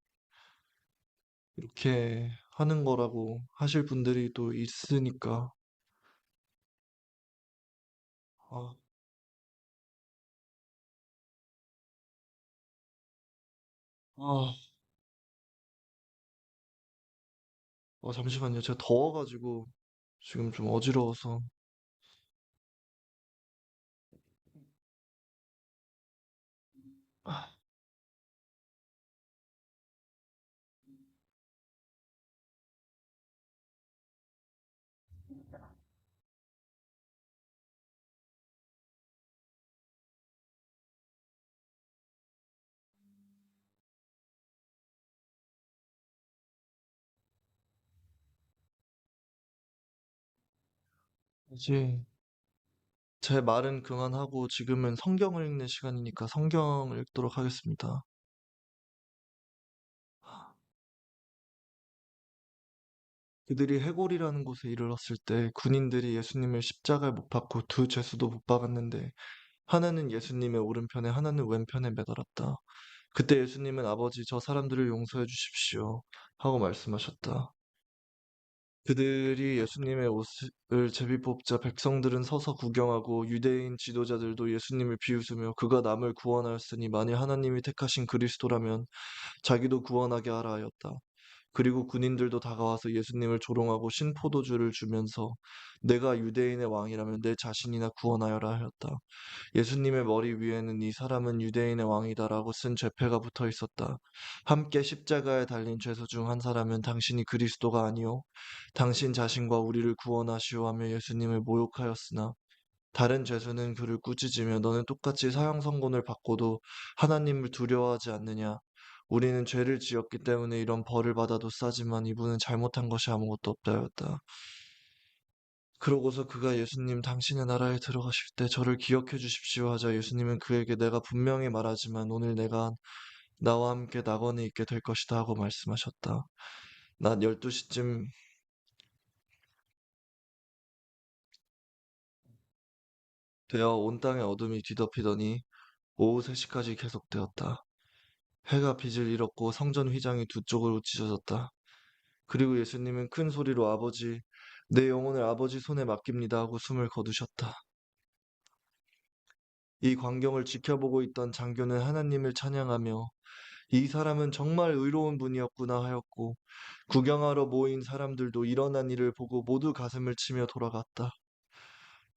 이렇게 하는 거라고 하실 분들이 또 있으니까 아, 아, 잠시만요. 제가 더워가지고 지금 좀 어지러워서 아, 이제 제 말은 그만하고 지금은 성경을 읽는 시간이니까 성경을 읽도록 하겠습니다. 그들이 해골이라는 곳에 이르렀을 때 군인들이 예수님을 십자가에 못 박고 두 죄수도 못 박았는데 하나는 예수님의 오른편에 하나는 왼편에 매달았다. 그때 예수님은 아버지 저 사람들을 용서해 주십시오 하고 말씀하셨다. 그들이 예수님의 옷을 제비 뽑자 백성들은 서서 구경하고 유대인 지도자들도 예수님을 비웃으며 그가 남을 구원하였으니 만일 하나님이 택하신 그리스도라면 자기도 구원하게 하라 하였다. 그리고 군인들도 다가와서 예수님을 조롱하고 신포도주를 주면서 내가 유대인의 왕이라면 내 자신이나 구원하여라 하였다. 예수님의 머리 위에는 이 사람은 유대인의 왕이다라고 쓴 죄패가 붙어 있었다. 함께 십자가에 달린 죄수 중 한 사람은 당신이 그리스도가 아니요 당신 자신과 우리를 구원하시오 하며 예수님을 모욕하였으나 다른 죄수는 그를 꾸짖으며 너는 똑같이 사형 선고를 받고도 하나님을 두려워하지 않느냐? 우리는 죄를 지었기 때문에 이런 벌을 받아도 싸지만 이분은 잘못한 것이 아무것도 없다였다. 그러고서 그가 예수님 당신의 나라에 들어가실 때 저를 기억해 주십시오 하자 예수님은 그에게 내가 분명히 말하지만 오늘 내가 나와 함께 낙원에 있게 될 것이다 하고 말씀하셨다. 낮 12시쯤 되어 온 땅의 어둠이 뒤덮이더니 오후 3시까지 계속되었다. 해가 빛을 잃었고 성전 휘장이 두 쪽으로 찢어졌다. 그리고 예수님은 큰 소리로 아버지, 내 영혼을 아버지 손에 맡깁니다 하고 숨을 거두셨다. 이 광경을 지켜보고 있던 장교는 하나님을 찬양하며 이 사람은 정말 의로운 분이었구나 하였고 구경하러 모인 사람들도 일어난 일을 보고 모두 가슴을 치며 돌아갔다.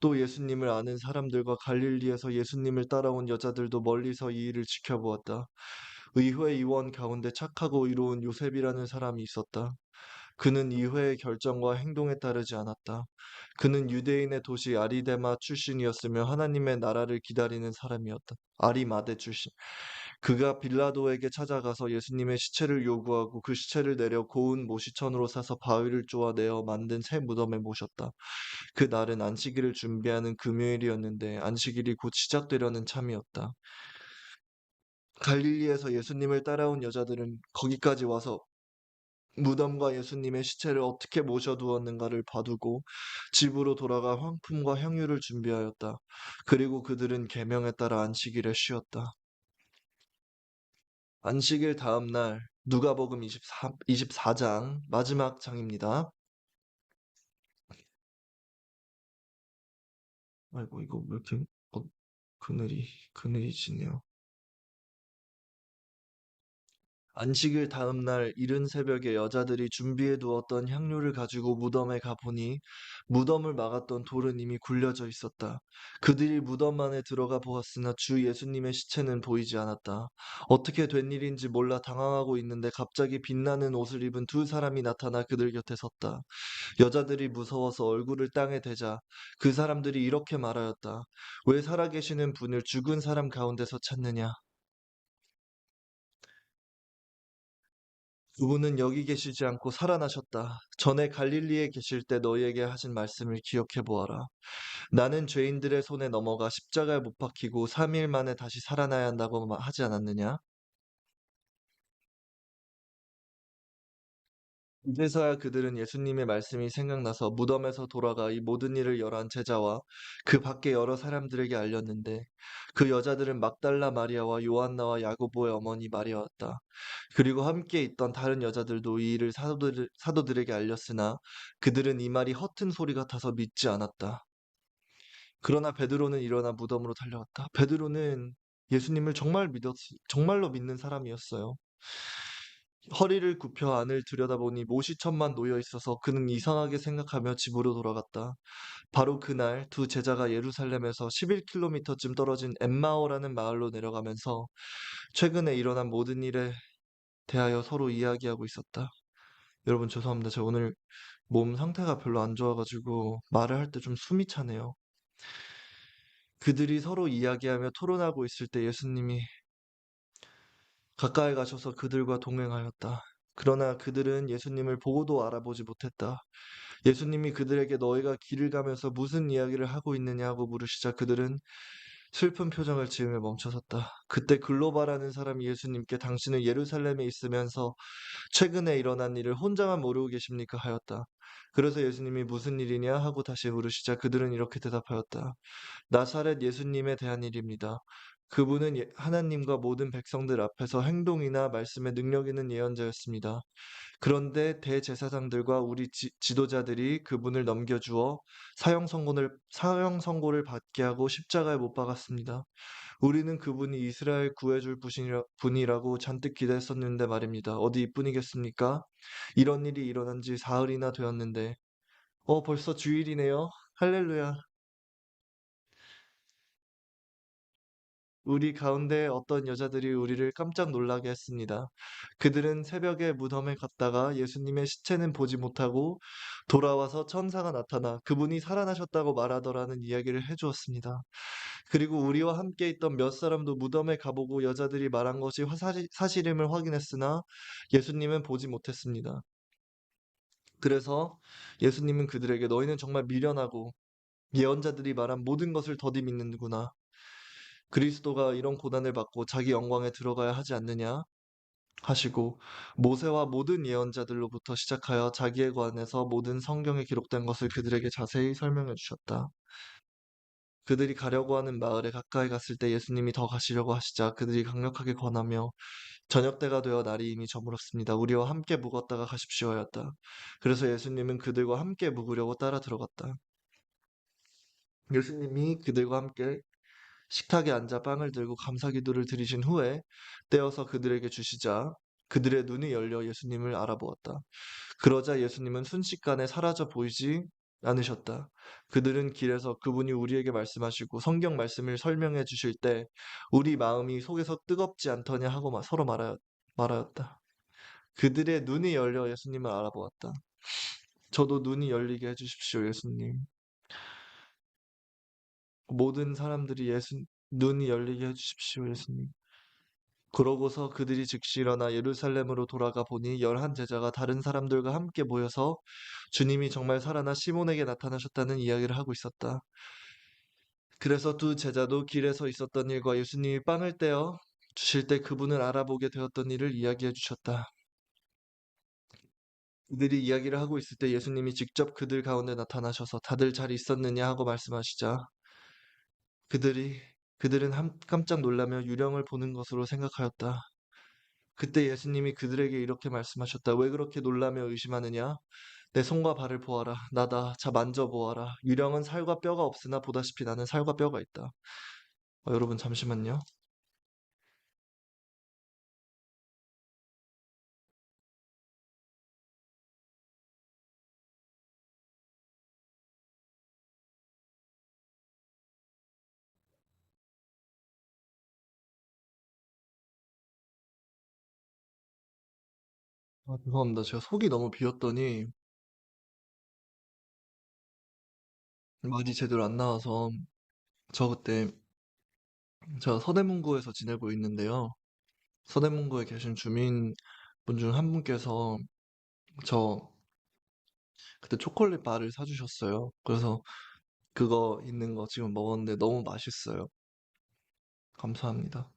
또 예수님을 아는 사람들과 갈릴리에서 예수님을 따라온 여자들도 멀리서 이 일을 지켜보았다. 의회 의원 가운데 착하고 의로운 요셉이라는 사람이 있었다. 그는 의회의 결정과 행동에 따르지 않았다. 그는 유대인의 도시 아리데마 출신이었으며 하나님의 나라를 기다리는 사람이었다. 아리마대 출신. 그가 빌라도에게 찾아가서 예수님의 시체를 요구하고 그 시체를 내려 고운 모시천으로 싸서 바위를 쪼아내어 만든 새 무덤에 모셨다. 그 날은 안식일을 준비하는 금요일이었는데 안식일이 곧 시작되려는 참이었다. 갈릴리에서 예수님을 따라온 여자들은 거기까지 와서 무덤과 예수님의 시체를 어떻게 모셔두었는가를 봐두고 집으로 돌아가 황품과 향유를 준비하였다. 그리고 그들은 계명에 따라 안식일에 쉬었다. 안식일 다음 날 누가복음 24장 마지막 장입니다. 아이고 이거 왜 이렇게 어, 그늘이 지네요. 안식일 다음 날 이른 새벽에 여자들이 준비해 두었던 향료를 가지고 무덤에 가보니 무덤을 막았던 돌은 이미 굴려져 있었다. 그들이 무덤 안에 들어가 보았으나 주 예수님의 시체는 보이지 않았다. 어떻게 된 일인지 몰라 당황하고 있는데 갑자기 빛나는 옷을 입은 두 사람이 나타나 그들 곁에 섰다. 여자들이 무서워서 얼굴을 땅에 대자 그 사람들이 이렇게 말하였다. 왜 살아계시는 분을 죽은 사람 가운데서 찾느냐? 그분은 여기 계시지 않고 살아나셨다. 전에 갈릴리에 계실 때 너희에게 하신 말씀을 기억해 보아라. 나는 죄인들의 손에 넘어가 십자가에 못 박히고 3일 만에 다시 살아나야 한다고 하지 않았느냐? 이제서야 그들은 예수님의 말씀이 생각나서 무덤에서 돌아가 이 모든 일을 열한 제자와 그 밖에 여러 사람들에게 알렸는데 그 여자들은 막달라 마리아와 요한나와 야고보의 어머니 마리아였다. 그리고 함께 있던 다른 여자들도 이 일을 사도들에게 알렸으나 그들은 이 말이 허튼 소리 같아서 믿지 않았다. 그러나 베드로는 일어나 무덤으로 달려갔다. 베드로는 예수님을 정말로 믿는 사람이었어요. 허리를 굽혀 안을 들여다보니 모시천만 놓여 있어서 그는 이상하게 생각하며 집으로 돌아갔다. 바로 그날 두 제자가 예루살렘에서 11km쯤 떨어진 엠마오라는 마을로 내려가면서 최근에 일어난 모든 일에 대하여 서로 이야기하고 있었다. 여러분 죄송합니다. 제가 오늘 몸 상태가 별로 안 좋아가지고 말을 할 때 좀 숨이 차네요. 그들이 서로 이야기하며 토론하고 있을 때 예수님이 가까이 가셔서 그들과 동행하였다. 그러나 그들은 예수님을 보고도 알아보지 못했다. 예수님이 그들에게 너희가 길을 가면서 무슨 이야기를 하고 있느냐고 물으시자 그들은 슬픈 표정을 지으며 멈춰섰다. 그때 글로바라는 사람이 예수님께 당신은 예루살렘에 있으면서 최근에 일어난 일을 혼자만 모르고 계십니까? 하였다. 그래서 예수님이 무슨 일이냐 하고 다시 물으시자 그들은 이렇게 대답하였다. 나사렛 예수님에 대한 일입니다. 그분은 하나님과 모든 백성들 앞에서 행동이나 말씀에 능력 있는 예언자였습니다. 그런데 대제사장들과 우리 지도자들이 그분을 넘겨주어 사형 선고를 받게 하고 십자가에 못 박았습니다. 우리는 그분이 이스라엘 구해줄 분이라고 잔뜩 기대했었는데 말입니다. 어디 이뿐이겠습니까? 이런 일이 일어난 지 사흘이나 되었는데, 벌써 주일이네요. 할렐루야. 우리 가운데 어떤 여자들이 우리를 깜짝 놀라게 했습니다. 그들은 새벽에 무덤에 갔다가 예수님의 시체는 보지 못하고 돌아와서 천사가 나타나 그분이 살아나셨다고 말하더라는 이야기를 해주었습니다. 그리고 우리와 함께 있던 몇 사람도 무덤에 가보고 여자들이 말한 것이 사실임을 확인했으나 예수님은 보지 못했습니다. 그래서 예수님은 그들에게 너희는 정말 미련하고 예언자들이 말한 모든 것을 더디 믿는구나. 그리스도가 이런 고난을 받고 자기 영광에 들어가야 하지 않느냐 하시고 모세와 모든 예언자들로부터 시작하여 자기에 관해서 모든 성경에 기록된 것을 그들에게 자세히 설명해 주셨다. 그들이 가려고 하는 마을에 가까이 갔을 때 예수님이 더 가시려고 하시자 그들이 강력하게 권하며 저녁 때가 되어 날이 이미 저물었습니다. 우리와 함께 묵었다가 가십시오 하였다. 그래서 예수님은 그들과 함께 묵으려고 따라 들어갔다. 예수님이 그들과 함께 식탁에 앉아 빵을 들고 감사 기도를 드리신 후에 떼어서 그들에게 주시자 그들의 눈이 열려 예수님을 알아보았다. 그러자 예수님은 순식간에 사라져 보이지 않으셨다. 그들은 길에서 그분이 우리에게 말씀하시고 성경 말씀을 설명해 주실 때 우리 마음이 속에서 뜨겁지 않더냐 하고 서로 말하였다. 그들의 눈이 열려 예수님을 알아보았다. 저도 눈이 열리게 해주십시오, 예수님. 모든 사람들이 눈이 열리게 해주십시오, 예수님. 그러고서 그들이 즉시 일어나 예루살렘으로 돌아가 보니 11제자가 다른 사람들과 함께 모여서 주님이 정말 살아나 시몬에게 나타나셨다는 이야기를 하고 있었다. 그래서 두 제자도 길에서 있었던 일과 예수님이 빵을 떼어 주실 때 그분을 알아보게 되었던 일을 이야기해 주셨다. 그들이 이야기를 하고 있을 때 예수님이 직접 그들 가운데 나타나셔서 다들 잘 있었느냐 하고 말씀하시자 그들이 그들은 깜짝 놀라며 유령을 보는 것으로 생각하였다. 그때 예수님이 그들에게 이렇게 말씀하셨다. 왜 그렇게 놀라며 의심하느냐? 내 손과 발을 보아라. 나다. 자, 만져보아라. 유령은 살과 뼈가 없으나 보다시피 나는 살과 뼈가 있다. 여러분 잠시만요. 죄송합니다. 제가 속이 너무 비었더니 말이 제대로 안 나와서 저 그때 제가 서대문구에서 지내고 있는데요. 서대문구에 계신 주민분 중 한 분께서 저 그때 초콜릿 바를 사주셨어요. 그래서 그거 있는 거 지금 먹었는데 너무 맛있어요. 감사합니다.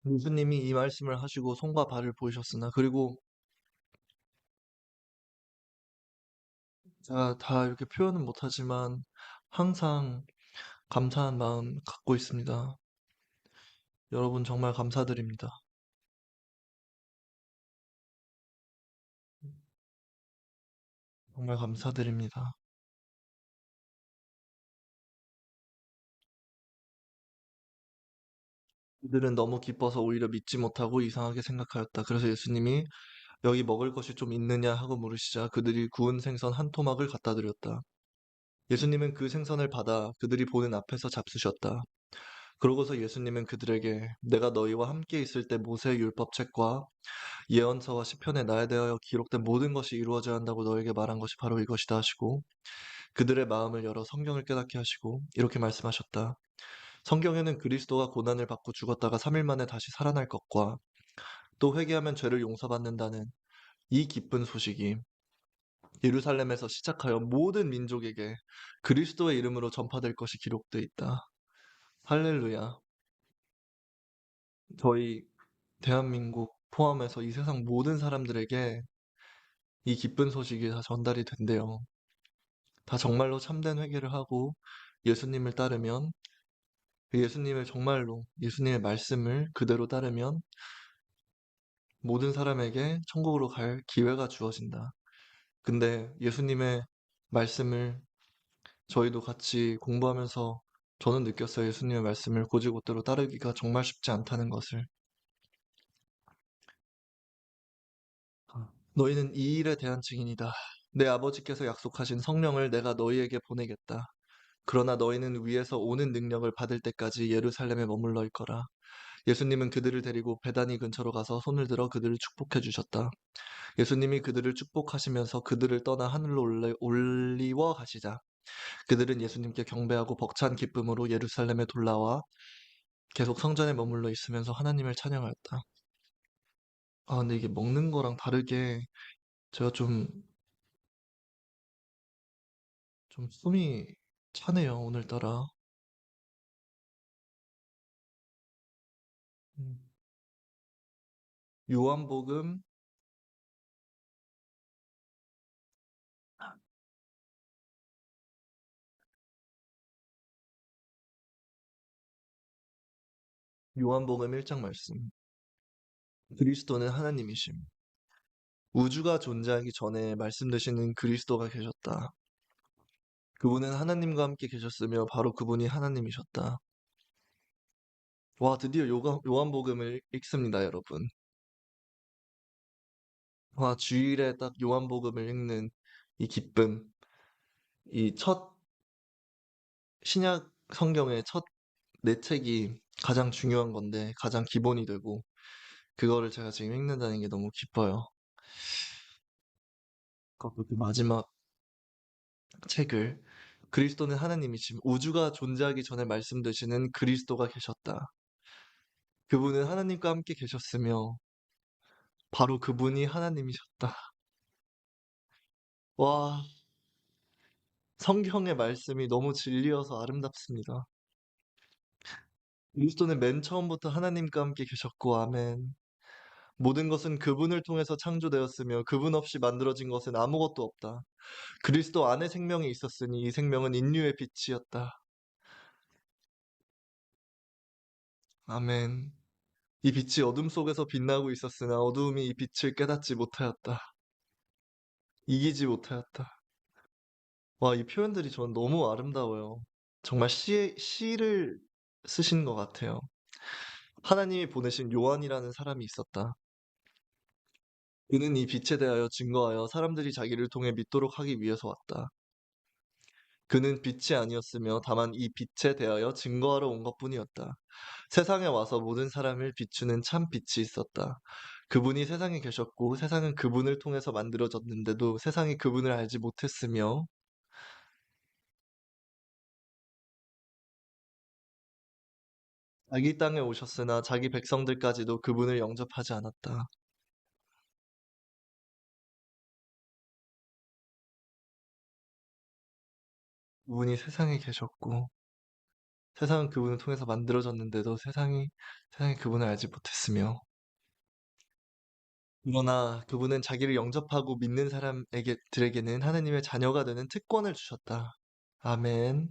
예수님이 이 말씀을 하시고 손과 발을 보이셨으나 그리고 제가 다 이렇게 표현은 못하지만 항상 감사한 마음 갖고 있습니다. 여러분 정말 감사드립니다. 정말 감사드립니다. 그들은 너무 기뻐서 오히려 믿지 못하고 이상하게 생각하였다. 그래서 예수님이 여기 먹을 것이 좀 있느냐 하고 물으시자 그들이 구운 생선 한 토막을 갖다 드렸다. 예수님은 그 생선을 받아 그들이 보는 앞에서 잡수셨다. 그러고서 예수님은 그들에게 내가 너희와 함께 있을 때 모세의 율법책과 예언서와 시편에 나에 대하여 기록된 모든 것이 이루어져야 한다고 너에게 말한 것이 바로 이것이다 하시고 그들의 마음을 열어 성경을 깨닫게 하시고 이렇게 말씀하셨다. 성경에는 그리스도가 고난을 받고 죽었다가 3일 만에 다시 살아날 것과 또 회개하면 죄를 용서받는다는 이 기쁜 소식이 예루살렘에서 시작하여 모든 민족에게 그리스도의 이름으로 전파될 것이 기록되어 있다. 할렐루야. 저희 대한민국 포함해서 이 세상 모든 사람들에게 이 기쁜 소식이 다 전달이 된대요. 다 정말로 참된 회개를 하고 예수님을 따르면 예수님을 정말로 예수님의 말씀을 그대로 따르면 모든 사람에게 천국으로 갈 기회가 주어진다. 근데 예수님의 말씀을 저희도 같이 공부하면서 저는 느꼈어요. 예수님의 말씀을 곧이곧대로 따르기가 정말 쉽지 않다는 것을. 너희는 이 일에 대한 증인이다. 내 아버지께서 약속하신 성령을 내가 너희에게 보내겠다. 그러나 너희는 위에서 오는 능력을 받을 때까지 예루살렘에 머물러 있거라. 예수님은 그들을 데리고 베다니 근처로 가서 손을 들어 그들을 축복해 주셨다. 예수님이 그들을 축복하시면서 그들을 떠나 하늘로 올리워 가시자. 그들은 예수님께 경배하고 벅찬 기쁨으로 예루살렘에 돌아와 계속 성전에 머물러 있으면서 하나님을 찬양하였다. 근데 이게 먹는 거랑 다르게 제가 좀 숨이 차네요, 오늘따라. 음. 요한복음, 요한복음 1장 말씀. 그리스도는 하나님이심. 우주가 존재하기 전에 말씀되시는 그리스도가 계셨다. 그분은 하나님과 함께 계셨으며 바로 그분이 하나님이셨다. 와, 드디어 요한복음을 읽습니다, 여러분. 와, 주일에 딱 요한복음을 읽는 이 기쁨, 이 첫 신약 성경의 첫 네 책이 가장 중요한 건데, 가장 기본이 되고, 그거를 제가 지금 읽는다는 게 너무 기뻐요. 그 마지막 책을 그리스도는 하나님이심, 우주가 존재하기 전에 말씀되시는 그리스도가 계셨다. 그분은 하나님과 함께 계셨으며, 바로 그분이 하나님이셨다. 와, 성경의 말씀이 너무 진리여서 아름답습니다. 그리스도는 맨 처음부터 하나님과 함께 계셨고, 아멘. 모든 것은 그분을 통해서 창조되었으며, 그분 없이 만들어진 것은 아무것도 없다. 그리스도 안에 생명이 있었으니, 이 생명은 인류의 빛이었다. 아멘. 이 빛이 어둠 속에서 빛나고 있었으나, 어두움이 이 빛을 깨닫지 못하였다. 이기지 못하였다. 와, 이 표현들이 저는 너무 아름다워요. 정말 시를 쓰신 것 같아요. 하나님이 보내신 요한이라는 사람이 있었다. 그는 이 빛에 대하여 증거하여 사람들이 자기를 통해 믿도록 하기 위해서 왔다. 그는 빛이 아니었으며 다만 이 빛에 대하여 증거하러 온 것뿐이었다. 세상에 와서 모든 사람을 비추는 참 빛이 있었다. 그분이 세상에 계셨고 세상은 그분을 통해서 만들어졌는데도 세상이 그분을 알지 못했으며 자기 땅에 오셨으나 자기 백성들까지도 그분을 영접하지 않았다. 그분이 세상에 계셨고 세상은 그분을 통해서 만들어졌는데도 세상이 그분을 알지 못했으며 그러나 그분은 자기를 영접하고 믿는 사람에게들에게는 하나님의 자녀가 되는 특권을 주셨다. 아멘.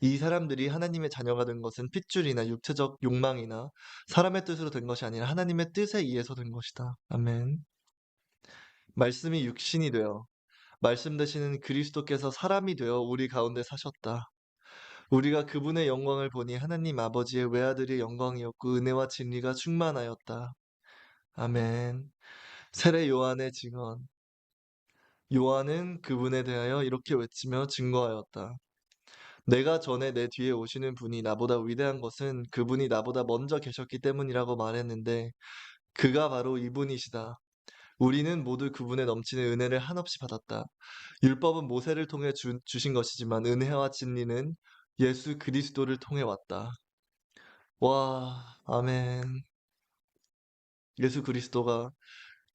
이 사람들이 하나님의 자녀가 된 것은 핏줄이나 육체적 욕망이나 사람의 뜻으로 된 것이 아니라 하나님의 뜻에 의해서 된 것이다. 아멘. 말씀이 육신이 되어 말씀 되시는 그리스도께서 사람이 되어 우리 가운데 사셨다. 우리가 그분의 영광을 보니 하나님 아버지의 외아들의 영광이었고 은혜와 진리가 충만하였다. 아멘. 세례 요한의 증언. 요한은 그분에 대하여 이렇게 외치며 증거하였다. 내가 전에 내 뒤에 오시는 분이 나보다 위대한 것은 그분이 나보다 먼저 계셨기 때문이라고 말했는데 그가 바로 이분이시다. 우리는 모두 그분의 넘치는 은혜를 한없이 받았다. 율법은 모세를 통해 주신 것이지만 은혜와 진리는 예수 그리스도를 통해 왔다. 와, 아멘. 예수 그리스도가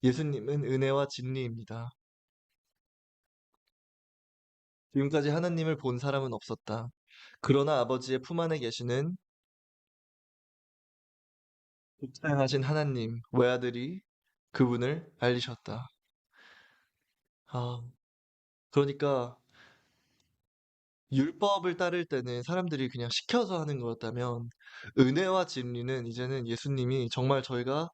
예수님은 은혜와 진리입니다. 지금까지 하나님을 본 사람은 없었다. 그러나 아버지의 품 안에 계시는 독자양하신 하나님, 외아들이 그분을 알리셨다. 아, 그러니까 율법을 따를 때는 사람들이 그냥 시켜서 하는 거였다면 은혜와 진리는 이제는 예수님이 정말 저희가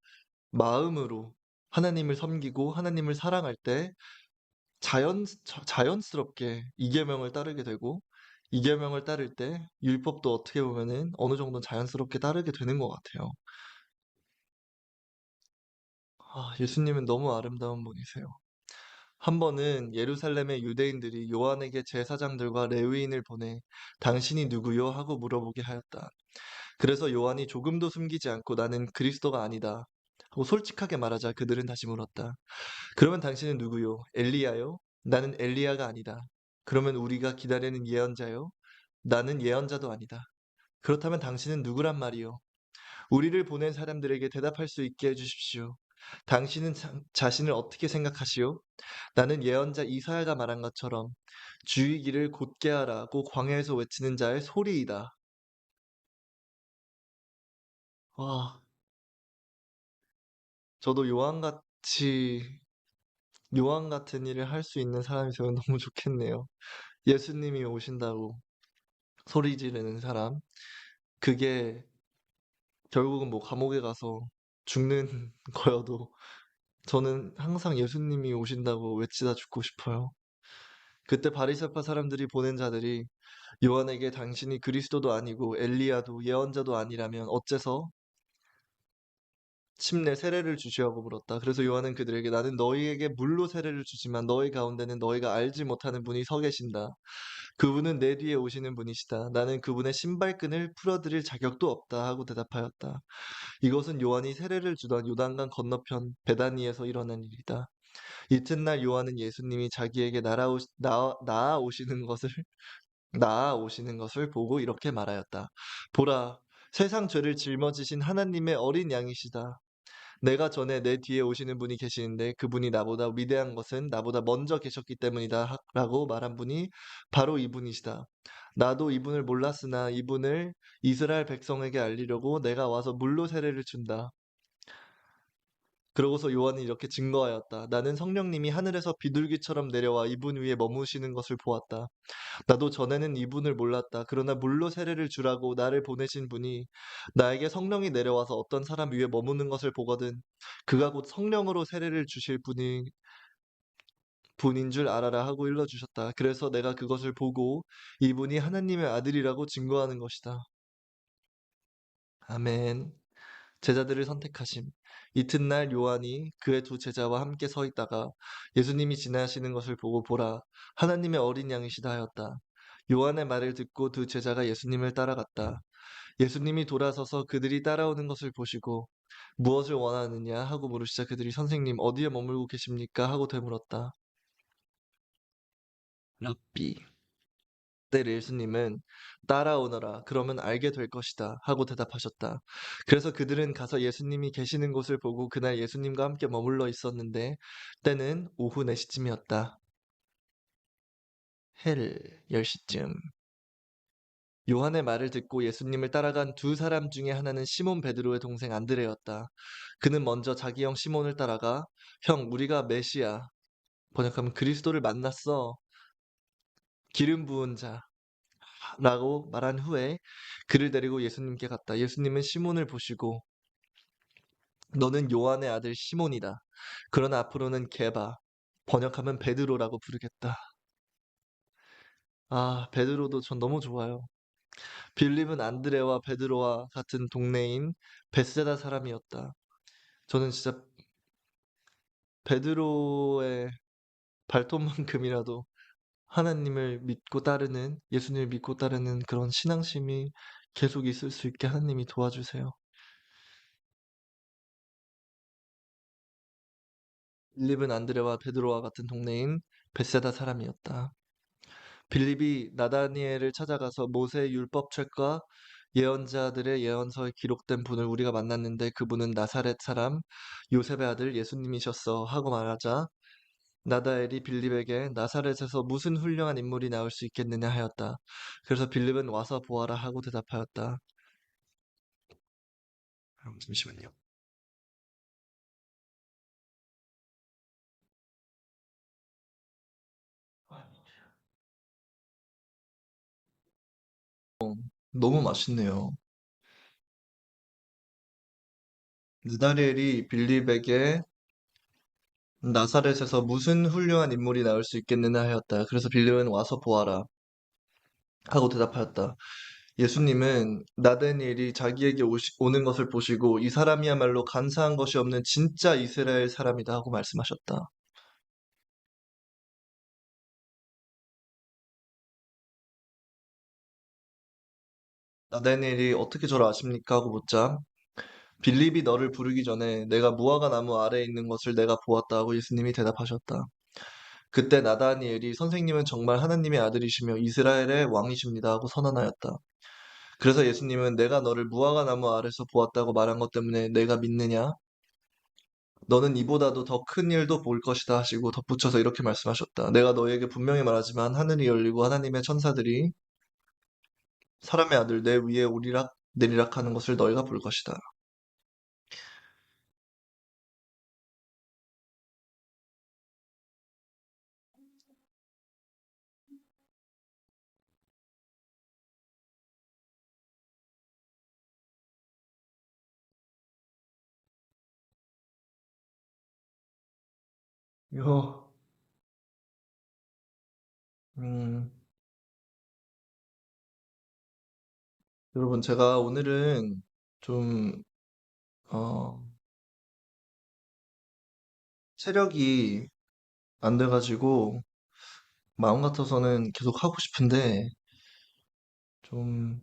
마음으로 하나님을 섬기고 하나님을 사랑할 때 자연스럽게 이 계명을 따르게 되고 이 계명을 따를 때 율법도 어떻게 보면은 어느 정도 자연스럽게 따르게 되는 것 같아요. 아, 예수님은 너무 아름다운 분이세요. 한 번은 예루살렘의 유대인들이 요한에게 제사장들과 레위인을 보내 당신이 누구요? 하고 물어보게 하였다. 그래서 요한이 조금도 숨기지 않고 나는 그리스도가 아니다. 하고 솔직하게 말하자 그들은 다시 물었다. 그러면 당신은 누구요? 엘리야요? 나는 엘리야가 아니다. 그러면 우리가 기다리는 예언자요? 나는 예언자도 아니다. 그렇다면 당신은 누구란 말이요? 우리를 보낸 사람들에게 대답할 수 있게 해주십시오. 당신은 자신을 어떻게 생각하시오? 나는 예언자 이사야가 말한 것처럼 주의 길을 곧게 하라고 광야에서 외치는 자의 소리이다. 와, 저도 요한 같은 일을 할 수 있는 사람이 되면 너무 좋겠네요. 예수님이 오신다고 소리 지르는 사람. 그게 결국은 뭐 감옥에 가서 죽는 거여도 저는 항상 예수님이 오신다고 외치다 죽고 싶어요. 그때 바리새파 사람들이 보낸 자들이 요한에게 당신이 그리스도도 아니고 엘리야도 예언자도 아니라면 어째서 침례 세례를 주시하고 물었다. 그래서 요한은 그들에게 나는 너희에게 물로 세례를 주지만 너희 가운데는 너희가 알지 못하는 분이 서 계신다. 그분은 내 뒤에 오시는 분이시다. 나는 그분의 신발끈을 풀어드릴 자격도 없다 하고 대답하였다. 이것은 요한이 세례를 주던 요단강 건너편 베다니에서 일어난 일이다. 이튿날 요한은 예수님이 자기에게 나아 오시는 것을 보고 이렇게 말하였다. 보라, 세상 죄를 짊어지신 하나님의 어린 양이시다. 내가 전에 내 뒤에 오시는 분이 계시는데 그분이 나보다 위대한 것은 나보다 먼저 계셨기 때문이다 라고 말한 분이 바로 이분이시다. 나도 이분을 몰랐으나 이분을 이스라엘 백성에게 알리려고 내가 와서 물로 세례를 준다. 그러고서 요한은 이렇게 증거하였다. 나는 성령님이 하늘에서 비둘기처럼 내려와 이분 위에 머무시는 것을 보았다. 나도 전에는 이분을 몰랐다. 그러나 물로 세례를 주라고 나를 보내신 분이 나에게 성령이 내려와서 어떤 사람 위에 머무는 것을 보거든. 그가 곧 성령으로 세례를 주실 분인 줄 알아라 하고 일러주셨다. 그래서 내가 그것을 보고 이분이 하나님의 아들이라고 증거하는 것이다. 아멘. 제자들을 선택하심. 이튿날 요한이 그의 두 제자와 함께 서 있다가 예수님이 지나시는 것을 보고 보라, 하나님의 어린 양이시다 하였다. 요한의 말을 듣고 두 제자가 예수님을 따라갔다. 예수님이 돌아서서 그들이 따라오는 것을 보시고 무엇을 원하느냐 하고 물으시자 그들이 선생님 어디에 머물고 계십니까 하고 되물었다. 랍비. 그때 예수님은 따라오너라 그러면 알게 될 것이다 하고 대답하셨다. 그래서 그들은 가서 예수님이 계시는 곳을 보고 그날 예수님과 함께 머물러 있었는데 때는 오후 4시쯤이었다. 헬 10시쯤. 요한의 말을 듣고 예수님을 따라간 두 사람 중에 하나는 시몬 베드로의 동생 안드레였다. 그는 먼저 자기 형 시몬을 따라가 형 우리가 메시아 번역하면 그리스도를 만났어 기름 부은 자라고 말한 후에 그를 데리고 예수님께 갔다. 예수님은 시몬을 보시고 너는 요한의 아들 시몬이다. 그러나 앞으로는 게바 번역하면 베드로라고 부르겠다. 아 베드로도 전 너무 좋아요. 빌립은 안드레와 베드로와 같은 동네인 벳세다 사람이었다. 저는 진짜 베드로의 발톱만큼이라도 하나님을 믿고 따르는, 예수님을 믿고 따르는 그런 신앙심이 계속 있을 수 있게 하나님이 도와주세요. 빌립은 안드레와 베드로와 같은 동네인 벳세다 사람이었다. 빌립이 나다니엘을 찾아가서 모세의 율법책과 예언자들의 예언서에 기록된 분을 우리가 만났는데 그분은 나사렛 사람 요셉의 아들 예수님이셨어 하고 말하자 나다엘이 빌립에게 나사렛에서 무슨 훌륭한 인물이 나올 수 있겠느냐 하였다. 그래서 빌립은 와서 보아라 하고 대답하였다. 잠시만요. 너무 맛있네요. 나다엘이 빌립에게 나사렛에서 무슨 훌륭한 인물이 나올 수 있겠느냐 하였다. 그래서 빌립은 와서 보아라 하고 대답하였다. 예수님은 나다니엘이 자기에게 오는 것을 보시고 이 사람이야말로 간사한 것이 없는 진짜 이스라엘 사람이다 하고 말씀하셨다. 나다니엘이 어떻게 저를 아십니까? 하고 묻자 빌립이 너를 부르기 전에 내가 무화과 나무 아래에 있는 것을 내가 보았다 하고 예수님이 대답하셨다. 그때 나다니엘이 선생님은 정말 하나님의 아들이시며 이스라엘의 왕이십니다 하고 선언하였다. 그래서 예수님은 내가 너를 무화과 나무 아래서 보았다고 말한 것 때문에 내가 믿느냐? 너는 이보다도 더 큰 일도 볼 것이다 하시고 덧붙여서 이렇게 말씀하셨다. 내가 너에게 분명히 말하지만 하늘이 열리고 하나님의 천사들이 사람의 아들 내 위에 오리락 내리락 하는 것을 너희가 볼 것이다. 요, 음, 여러분, 제가 오늘은 좀, 어, 체력이 안 돼가지고, 마음 같아서는 계속 하고 싶은데, 좀,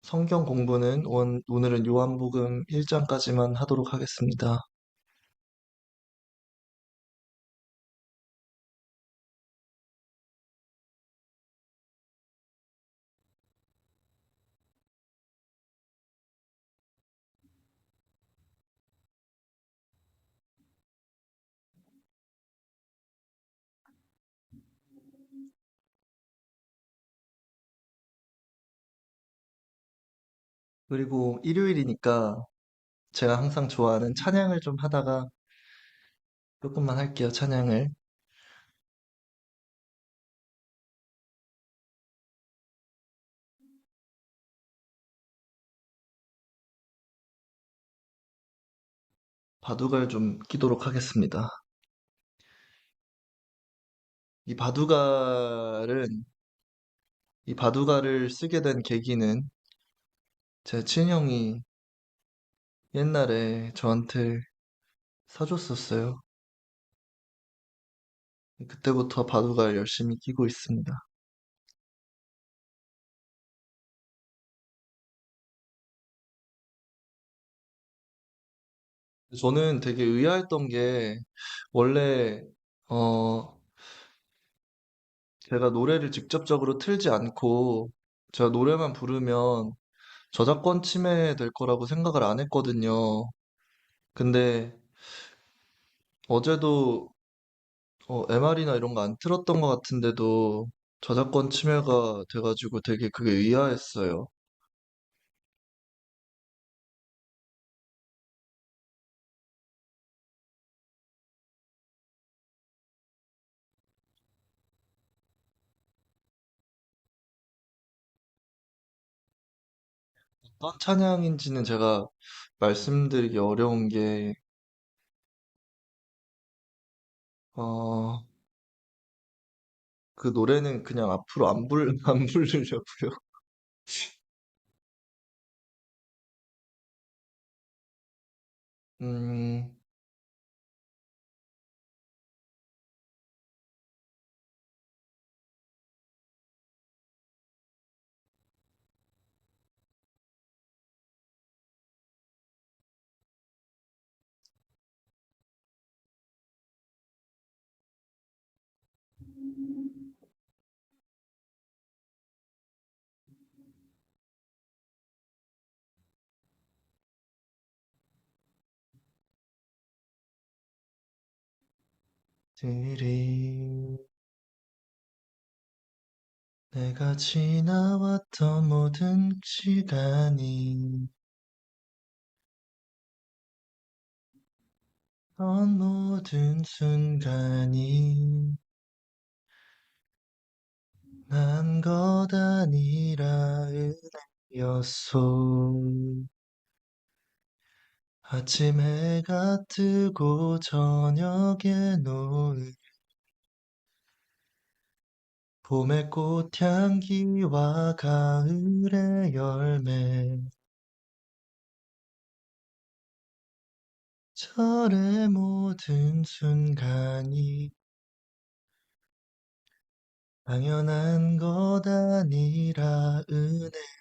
성경 공부는 오늘은 요한복음 1장까지만 하도록 하겠습니다. 그리고 일요일이니까 제가 항상 좋아하는 찬양을 좀 하다가 조금만 할게요, 찬양을. 바둑을 좀 끼도록 하겠습니다. 이 바둑알은, 이 바둑알을 쓰게 된 계기는 제 친형이 옛날에 저한테 사줬었어요. 그때부터 바둑알 열심히 끼고 있습니다. 저는 되게 의아했던 게, 원래, 어, 제가 노래를 직접적으로 틀지 않고, 제가 노래만 부르면 저작권 침해될 거라고 생각을 안 했거든요. 근데 어제도 MR이나 이런 거 안 틀었던 것 같은데도 저작권 침해가 돼가지고 되게 그게 의아했어요. 어떤 찬양인지는 제가 말씀드리기 어려운 게, 어, 그 노래는 그냥 앞으로 안 부르려고요. 음, 들이 내가 지나왔던 모든 시간이, 던 모든 순간이 난 것 아니라 은혜였소. 아침 해가 뜨고 저녁에 노을, 봄의 꽃향기와 가을의 열매, 철의 모든 순간이 당연한 것 아니라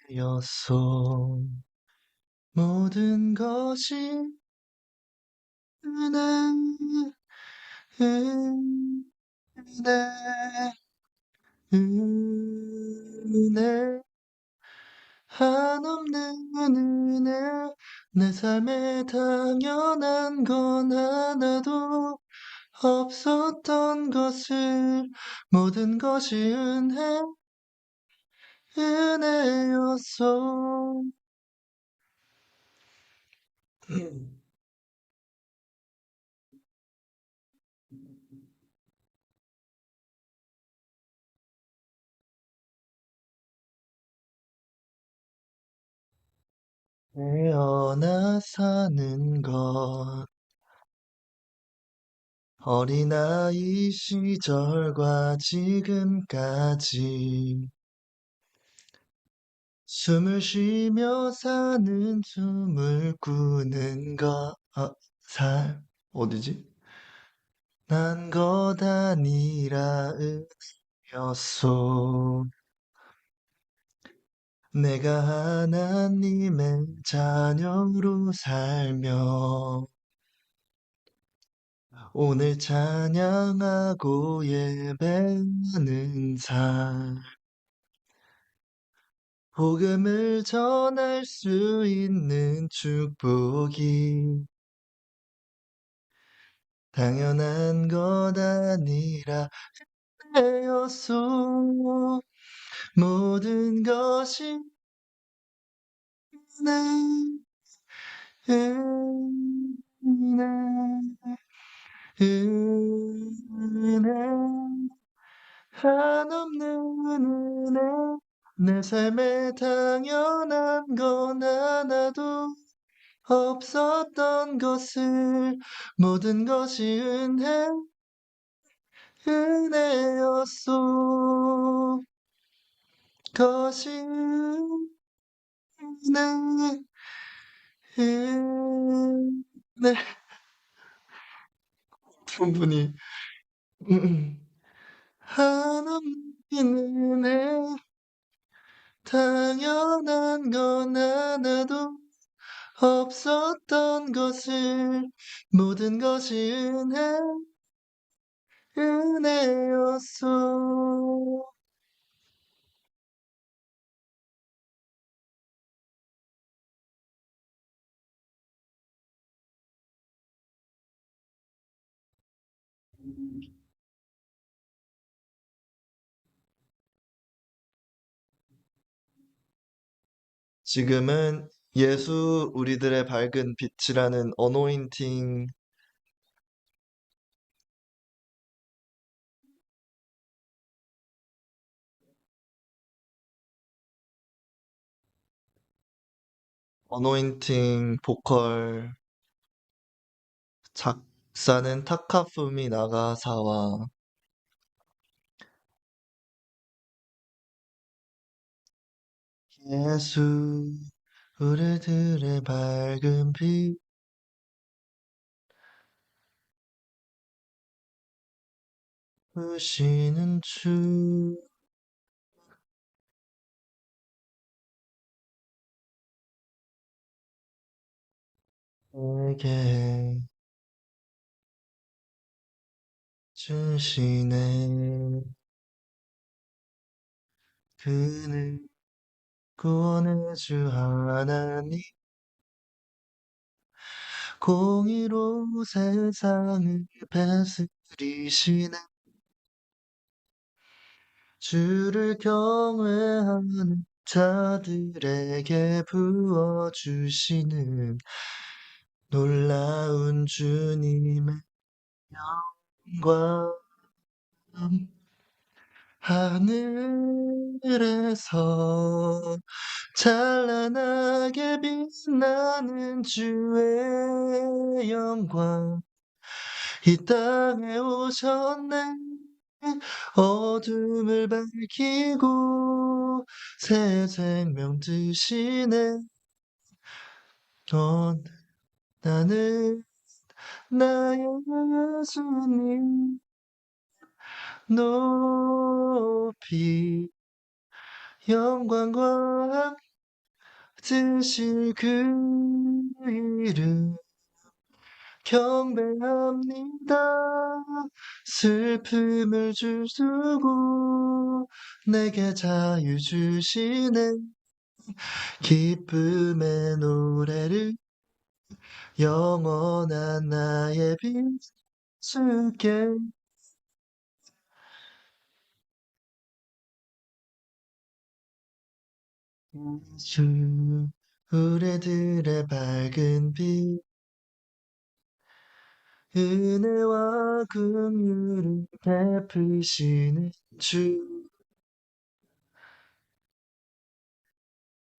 은혜였소. 모든 것이 은혜, 은혜, 은혜, 한없는 은혜. 내 삶에 당연한 건 하나도 없었던 것을, 모든 것이 은혜였어. 태어나 사는 것 어린아이 시절과 지금까지 숨을 쉬며 사는 숨을 꾸는 살 어디지? 난 것 아니라 은혜였소. 내가 하나님의 자녀로 살며 오늘 찬양하고 예배하는 삶 복음을 전할 수 있는 축복이 당연한 것 아니라 되었소. 모든 것이 내 은혜 은혜 한없는 은혜 내 삶에 당연한 건 하나도 없었던 것을 모든 것이 은혜였소. 것이 은혜 은혜 충분히 한없는 은혜 당연한 건 하나도 없었던 것을 모든 것이 은혜였소. 지금은 예수 우리들의 밝은 빛이라는 어노인팅 보컬 작사는 타카푸미 나가사와 예수 우리들의 밝은 빛으시는 주에게 주시네. 그는 구원의 주 하나님 공의로 세상을 다스리시네. 주를 경외하는 자들에게 부어주시는 놀라운 주님의 영광 하늘에서 찬란하게 빛나는 주의 영광 이 땅에 오셨네. 어둠을 밝히고 새 생명 드시네. 나는 나의 예수님 높이 영광과 뜻일 그 이름 경배합니다. 슬픔을 주시고 내게 자유 주시네. 기쁨의 노래를 영원한 나의 빛줄게. 예수 우리들의 밝은 빛 은혜와 긍휼을 베푸시는 주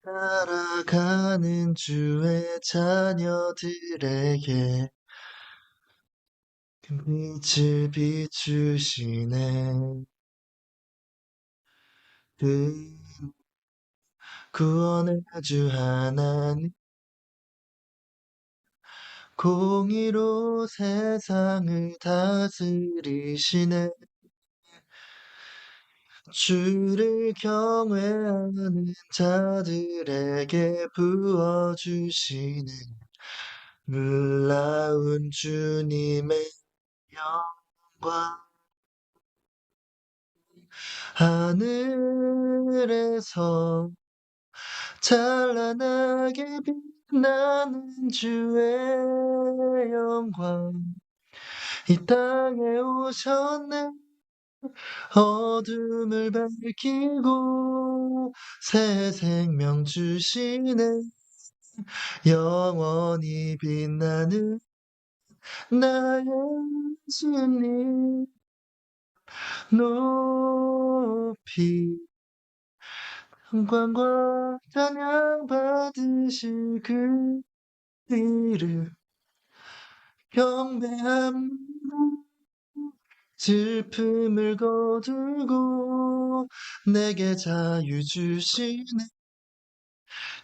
살아가는 주의 자녀들에게 빛을 비추시네. 그 구원을 주 하나님 공의로 세상을 다스리시네. 주를 경외하는 자들에게 부어주시네. 놀라운 주님의 영광 하늘에서 찬란하게 빛나는 주의 영광 이 땅에 오셨네. 어둠을 밝히고 새 생명 주시네. 영원히 빛나는 나의 예수님 높이 영광과 찬양 받으실 그 이름 경배합니다. 슬픔을 거두고 내게 자유 주시네.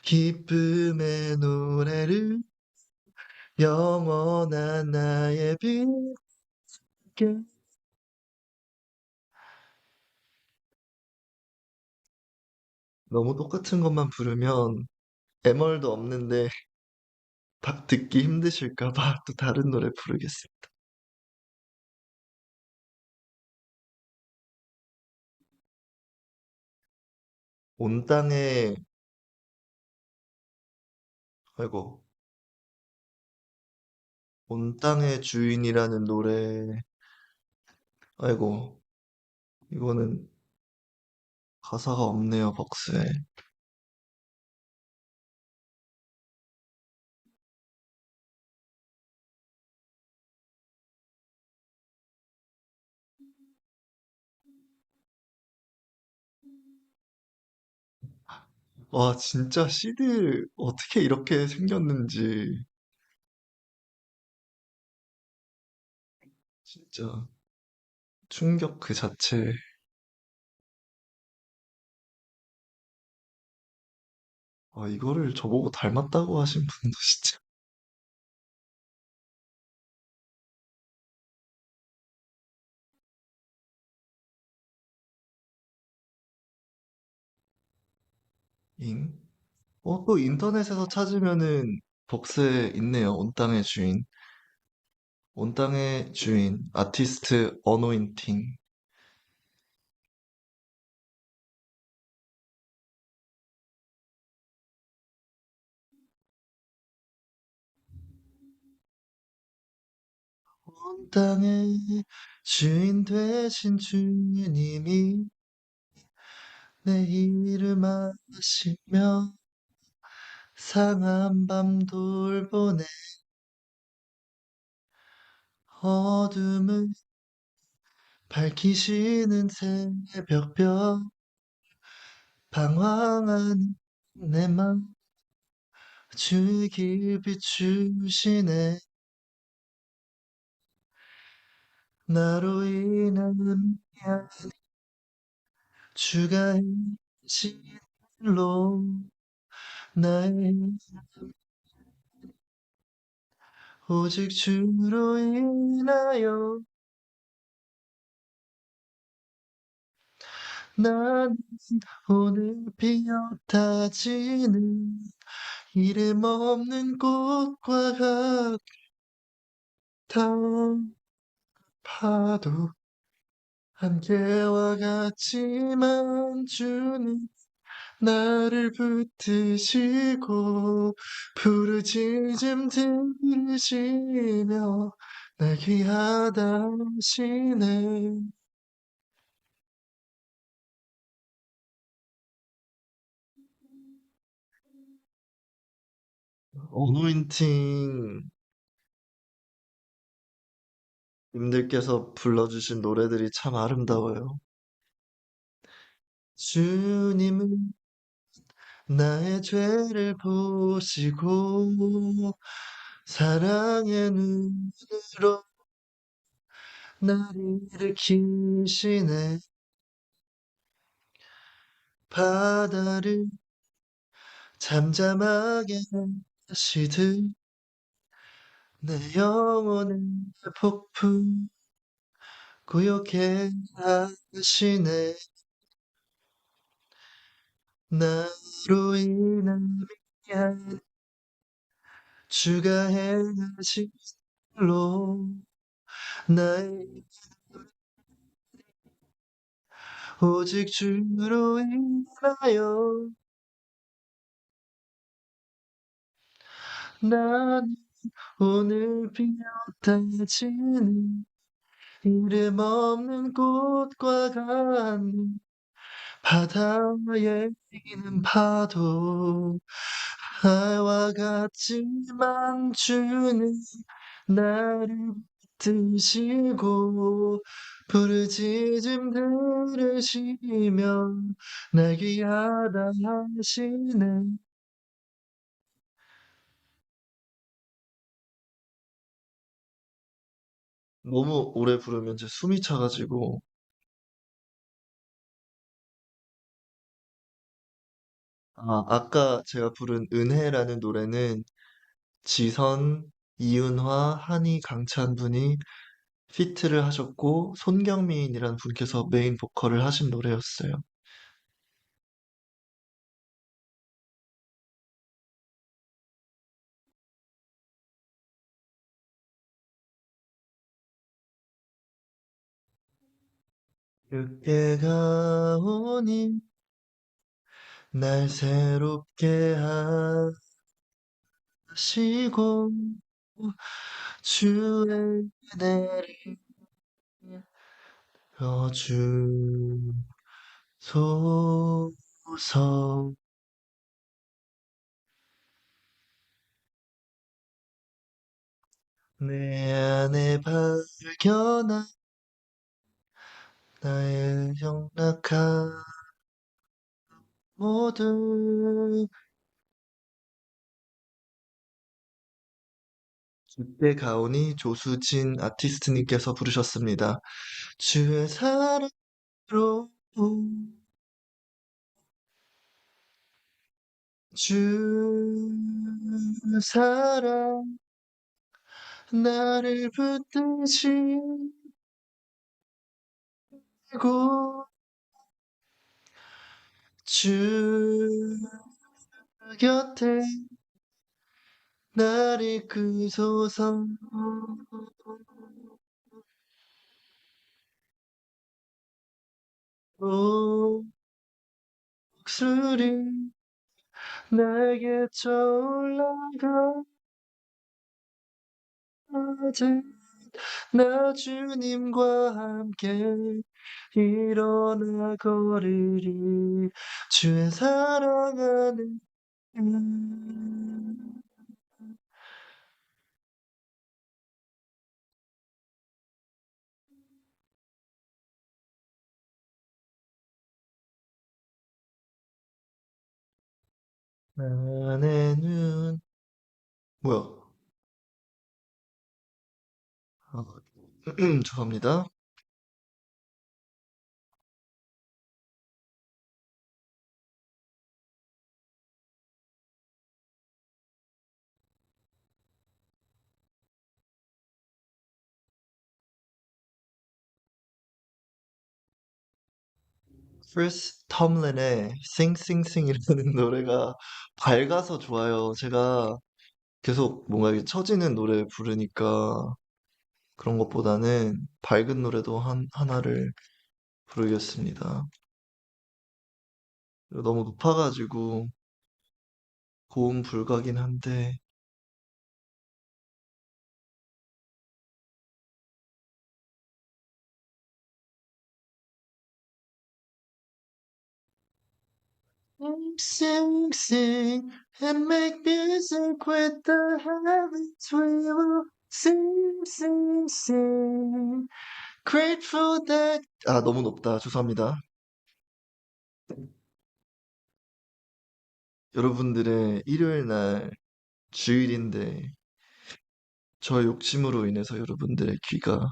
기쁨의 노래를 영원한 나의 빛께 너무 똑같은 것만 부르면 애멀도 없는데 듣기 힘드실까 봐 또 다른 노래 부르겠습니다. 온 땅의 아이고 온 땅의 주인이라는 노래 아이고 이거는 가사가 없네요 벅스에. 와 진짜 CD 어떻게 이렇게 생겼는지 진짜 충격 그 자체. 아 이거를 저보고 닮았다고 하신 분도 진짜 잉? 또 인터넷에서 찾으면은 벅스에 있네요. 온 땅의 주인. 온 땅의 주인. 아티스트 어노인팅. 온 땅의 주인 되신 주님이 내 이름 아시며 상한 밤 돌보네. 어둠을 밝히시는 새벽별 방황하는 내 맘 주의 길 비추시네. 나로 인한 미안 주가 진로 나의 오직 주로 인하여 난 오늘 피어 다지는 이름 없는 꽃과 같아. 파도 한계와 같지만 주님 나를 붙드시고 부르짖음 들으시며 날 귀하다 하시네. 어노인팅 님들께서 불러주신 노래들이 참 아름다워요. 주님은 나의 죄를 보시고 사랑의 눈으로 날 일으키시네. 바다를 잠잠하게 하시듯 내 영혼의 폭풍 고요케 하시네. 나로 인한 미안 주가 행하신 일로 나의 오직 주로 인하여 난 오늘 피었다지는 이름 없는 꽃과 같네. 바다에 있는 파도 하와 같지만 주는 나를 붙드시고 부르짖음 들으시며 날 귀하다 하시네. 너무 오래 부르면 이제 숨이 차가지고. 아까 제가 부른 은혜라는 노래는 지선, 이윤화, 한이, 강찬 분이 피트를 하셨고 손경민이라는 분께서 메인 보컬을 하신 노래였어요. 그때가 오니 날 새롭게 하시고 주의 은혜를 주소서. 내 안에 발견한 나의 영락한 모든 그때 가오니 조수진 아티스트님께서 부르셨습니다. 주의 사랑으로 주 사랑 나를 붙드시고 주 곁에 나를 이끄소서. 목소리 내게 떠올라가 나 주님과 함께 일어나 걸으리 주의 사랑하는 나의 눈 뭐야? 아, 죄송합니다. 크리스 텀린의 Sing Sing Sing이라는 노래가 밝아서 좋아요. 제가 계속 뭔가 이렇게 처지는 노래 부르니까 그런 것보다는 밝은 노래도 하나를 부르겠습니다. 너무 높아가지고 고음 불가긴 한데 Sing, sing, and make music with the heavens. We will sing, sing, sing. Grateful that 너무 높다. 죄송합니다. 여러분들의 일요일 날 주일인데 저 욕심으로 인해서 여러분들의 귀가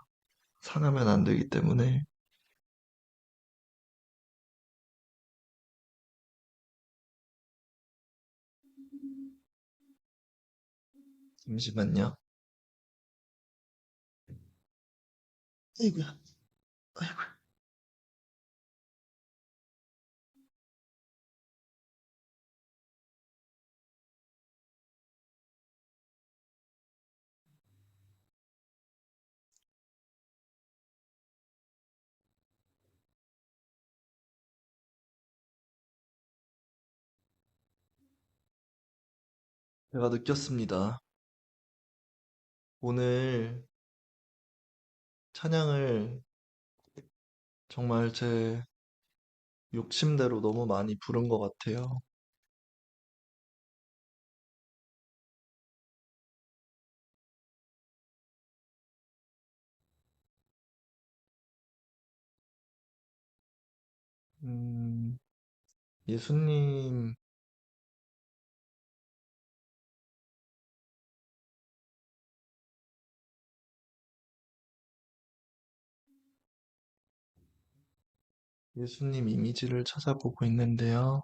상하면 안 되기 때문에. 잠시만요. 아이고야, 아이고. 제가 느꼈습니다. 오늘 찬양을 정말 제 욕심대로 너무 많이 부른 것 같아요. 음, 예수님, 예수님 이미지를 찾아보고 있는데요.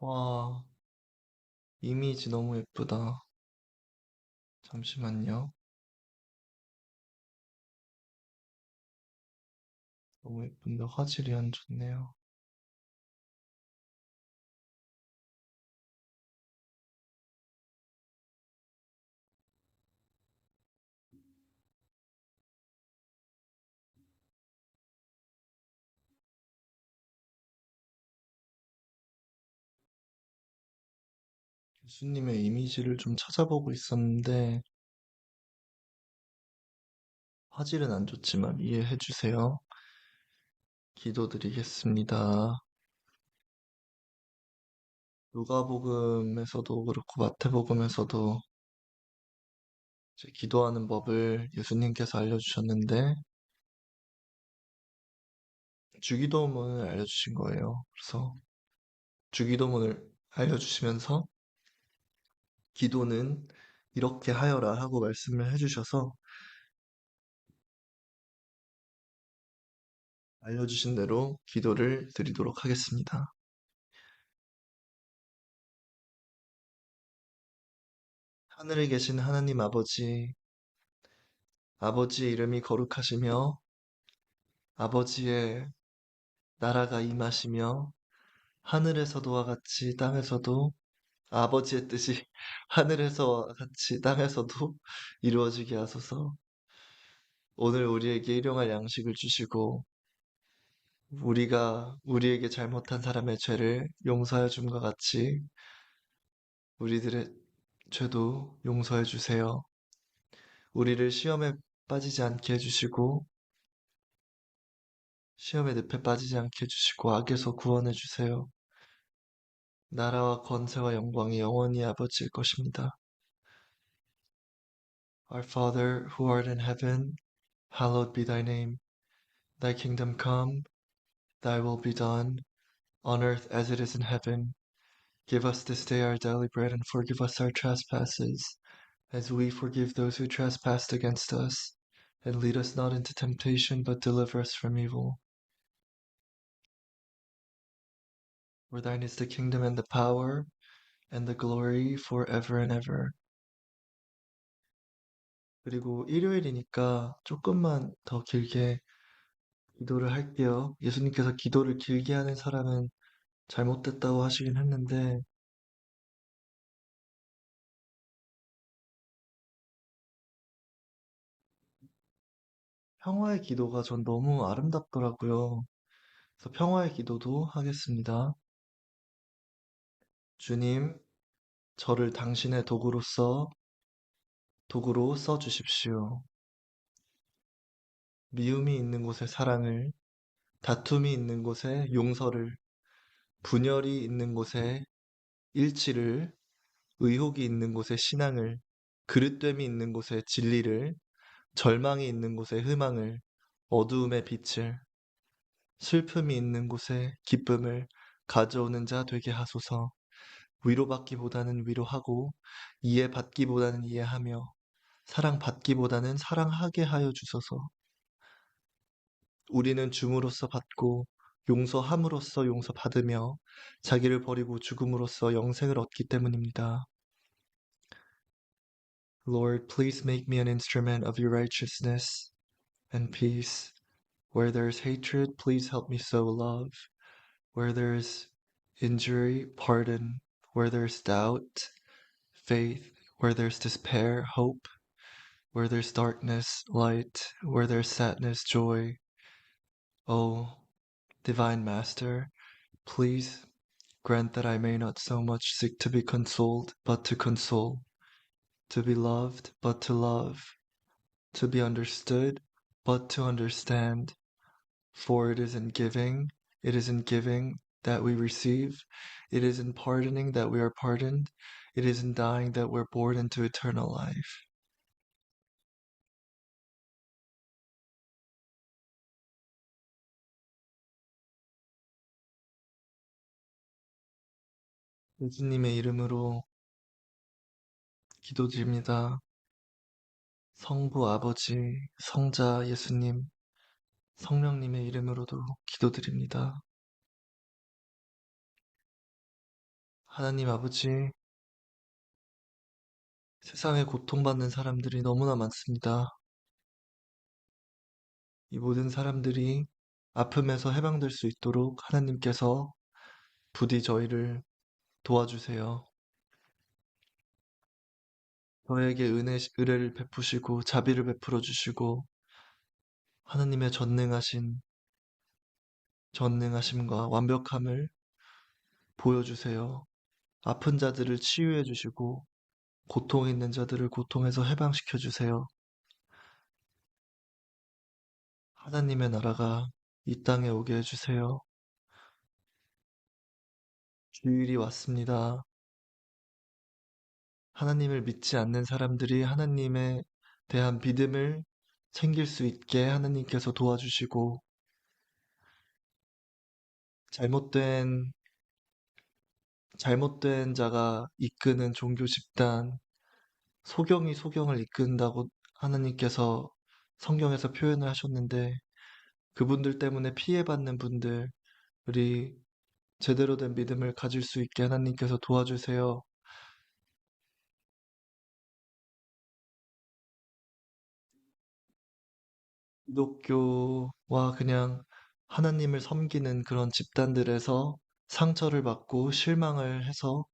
와, 이미지 너무 예쁘다. 잠시만요. 너무 예쁜데 화질이 안 좋네요. 예수님의 이미지를 좀 찾아보고 있었는데 화질은 안 좋지만 이해해 주세요. 기도드리겠습니다. 누가복음에서도 그렇고 마태복음에서도 이제 기도하는 법을 예수님께서 알려주셨는데 주기도문을 알려주신 거예요. 그래서 주기도문을 알려주시면서 기도는 이렇게 하여라 하고 말씀을 해주셔서 알려주신 대로 기도를 드리도록 하겠습니다. 하늘에 계신 하나님 아버지, 아버지의 이름이 거룩하시며 아버지의 나라가 임하시며 하늘에서도와 같이 땅에서도 아버지의 뜻이 하늘에서와 같이 땅에서도 이루어지게 하소서. 오늘 우리에게 일용할 양식을 주시고 우리가 우리에게 잘못한 사람의 죄를 용서해 줌과 같이 우리들의 죄도 용서해 주세요. 우리를 시험에 빠지지 않게 해주시고 시험의 늪에 빠지지 않게 해주시고 악에서 구원해 주세요. 나라와 권세와 영광이 영원히 아버지일 것입니다. Our Father who art in heaven, hallowed be thy name. Thy kingdom come, thy will be done, on earth as it is in heaven. Give us this day our daily bread and forgive us our trespasses, as we forgive those who trespass against us. And lead us not into temptation, but deliver us from evil. For thine is the kingdom and the power and the glory forever and ever. 그리고 일요일이니까 조금만 더 길게 기도를 할게요. 예수님께서 기도를 길게 하는 사람은 잘못됐다고 하시긴 했는데, 평화의 기도가 전 너무 아름답더라고요. 그래서 평화의 기도도 하겠습니다. 주님, 저를 당신의 도구로 써 주십시오. 미움이 있는 곳에 사랑을, 다툼이 있는 곳에 용서를, 분열이 있는 곳에 일치를, 의혹이 있는 곳에 신앙을, 그릇됨이 있는 곳에 진리를, 절망이 있는 곳에 희망을, 어두움의 빛을, 슬픔이 있는 곳에 기쁨을 가져오는 자 되게 하소서. 위로받기보다는 위로하고, 이해받기보다는 이해하며, 사랑받기보다는 사랑하게 하여 주소서. 우리는 줌으로써 받고, 용서함으로써 용서받으며, 자기를 버리고 죽음으로써 영생을 얻기 때문입니다. Lord, please make me an instrument of your righteousness and peace. Where there is hatred, please help me sow love. Where there is injury, pardon. Where there is doubt, faith. Where there is despair, hope. Where there is darkness, light. Where there is sadness, joy. O Divine Master, please grant that I may not so much seek to be consoled, but to console, to be loved, but to love, to be understood, but to understand. For it is in giving that we receive, it is in pardoning that we are pardoned, it is in dying that we're born into eternal life. 예수님의 이름으로 기도드립니다. 성부 아버지, 성자 예수님, 성령님의 이름으로도 기도드립니다. 하나님 아버지, 세상에 고통받는 사람들이 너무나 많습니다. 이 모든 사람들이 아픔에서 해방될 수 있도록 하나님께서 부디 저희를 도와주세요. 저에게 의뢰를 베푸시고 자비를 베풀어 주시고 하나님의 전능하심과 완벽함을 보여주세요. 아픈 자들을 치유해 주시고 고통에 있는 자들을 고통에서 해방시켜 주세요. 하나님의 나라가 이 땅에 오게 해주세요. 주일이 왔습니다. 하나님을 믿지 않는 사람들이 하나님에 대한 믿음을 챙길 수 있게 하나님께서 도와주시고 잘못된 잘못된 자가 이끄는 종교 집단, 소경이 소경을 이끈다고 하나님께서 성경에서 표현을 하셨는데 그분들 때문에 피해받는 분들이 제대로 된 믿음을 가질 수 있게 하나님께서 도와주세요. 기독교와 그냥 하나님을 섬기는 그런 집단들에서 상처를 받고 실망을 해서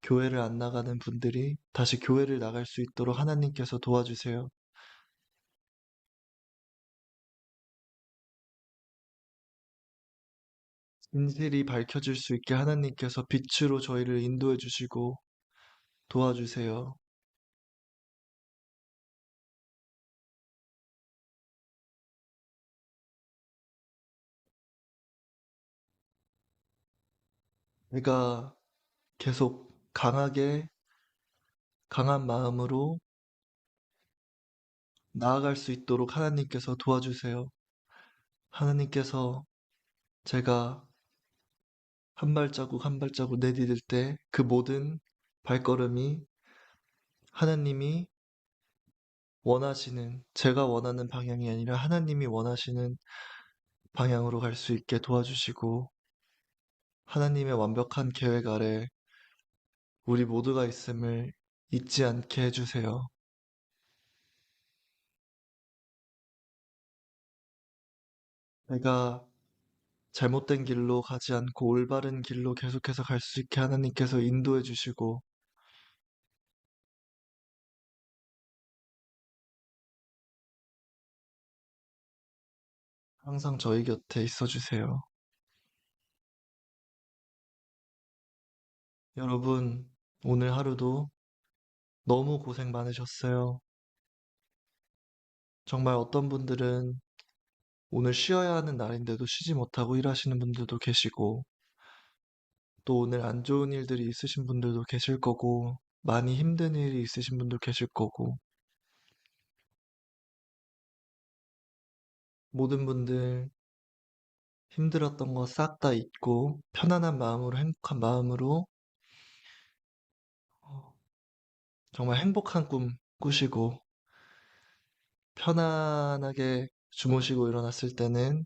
교회를 안 나가는 분들이 다시 교회를 나갈 수 있도록 하나님께서 도와주세요. 진실이 밝혀질 수 있게 하나님께서 빛으로 저희를 인도해 주시고 도와주세요. 내가 계속 강한 마음으로 나아갈 수 있도록 하나님께서 도와주세요. 하나님께서 제가 한 발자국 한 발자국 내디딜 때 그 모든 발걸음이 하나님이 제가 원하는 방향이 아니라 하나님이 원하시는 방향으로 갈 수 있게 도와주시고 하나님의 완벽한 계획 아래 우리 모두가 있음을 잊지 않게 해주세요. 내가 잘못된 길로 가지 않고 올바른 길로 계속해서 갈 수 있게 하나님께서 인도해 주시고 항상 저희 곁에 있어 주세요. 여러분, 오늘 하루도 너무 고생 많으셨어요. 정말 어떤 분들은 오늘 쉬어야 하는 날인데도 쉬지 못하고 일하시는 분들도 계시고, 또 오늘 안 좋은 일들이 있으신 분들도 계실 거고, 많이 힘든 일이 있으신 분도 계실 거고, 모든 분들 힘들었던 거 싹 다 잊고, 편안한 마음으로, 행복한 마음으로, 어, 정말 행복한 꿈 꾸시고, 편안하게 주무시고 일어났을 때는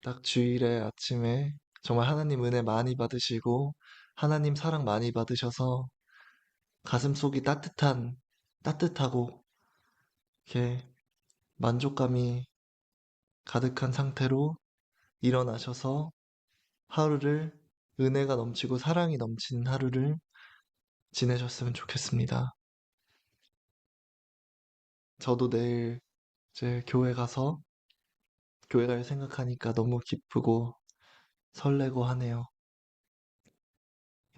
딱 주일에 아침에 정말 하나님 은혜 많이 받으시고, 하나님 사랑 많이 받으셔서 가슴속이 따뜻하고, 이렇게 만족감이 가득한 상태로 일어나셔서 하루를 은혜가 넘치고 사랑이 넘치는 하루를 지내셨으면 좋겠습니다. 저도 내일 이제 교회 가서 교회 갈 생각하니까 너무 기쁘고 설레고 하네요.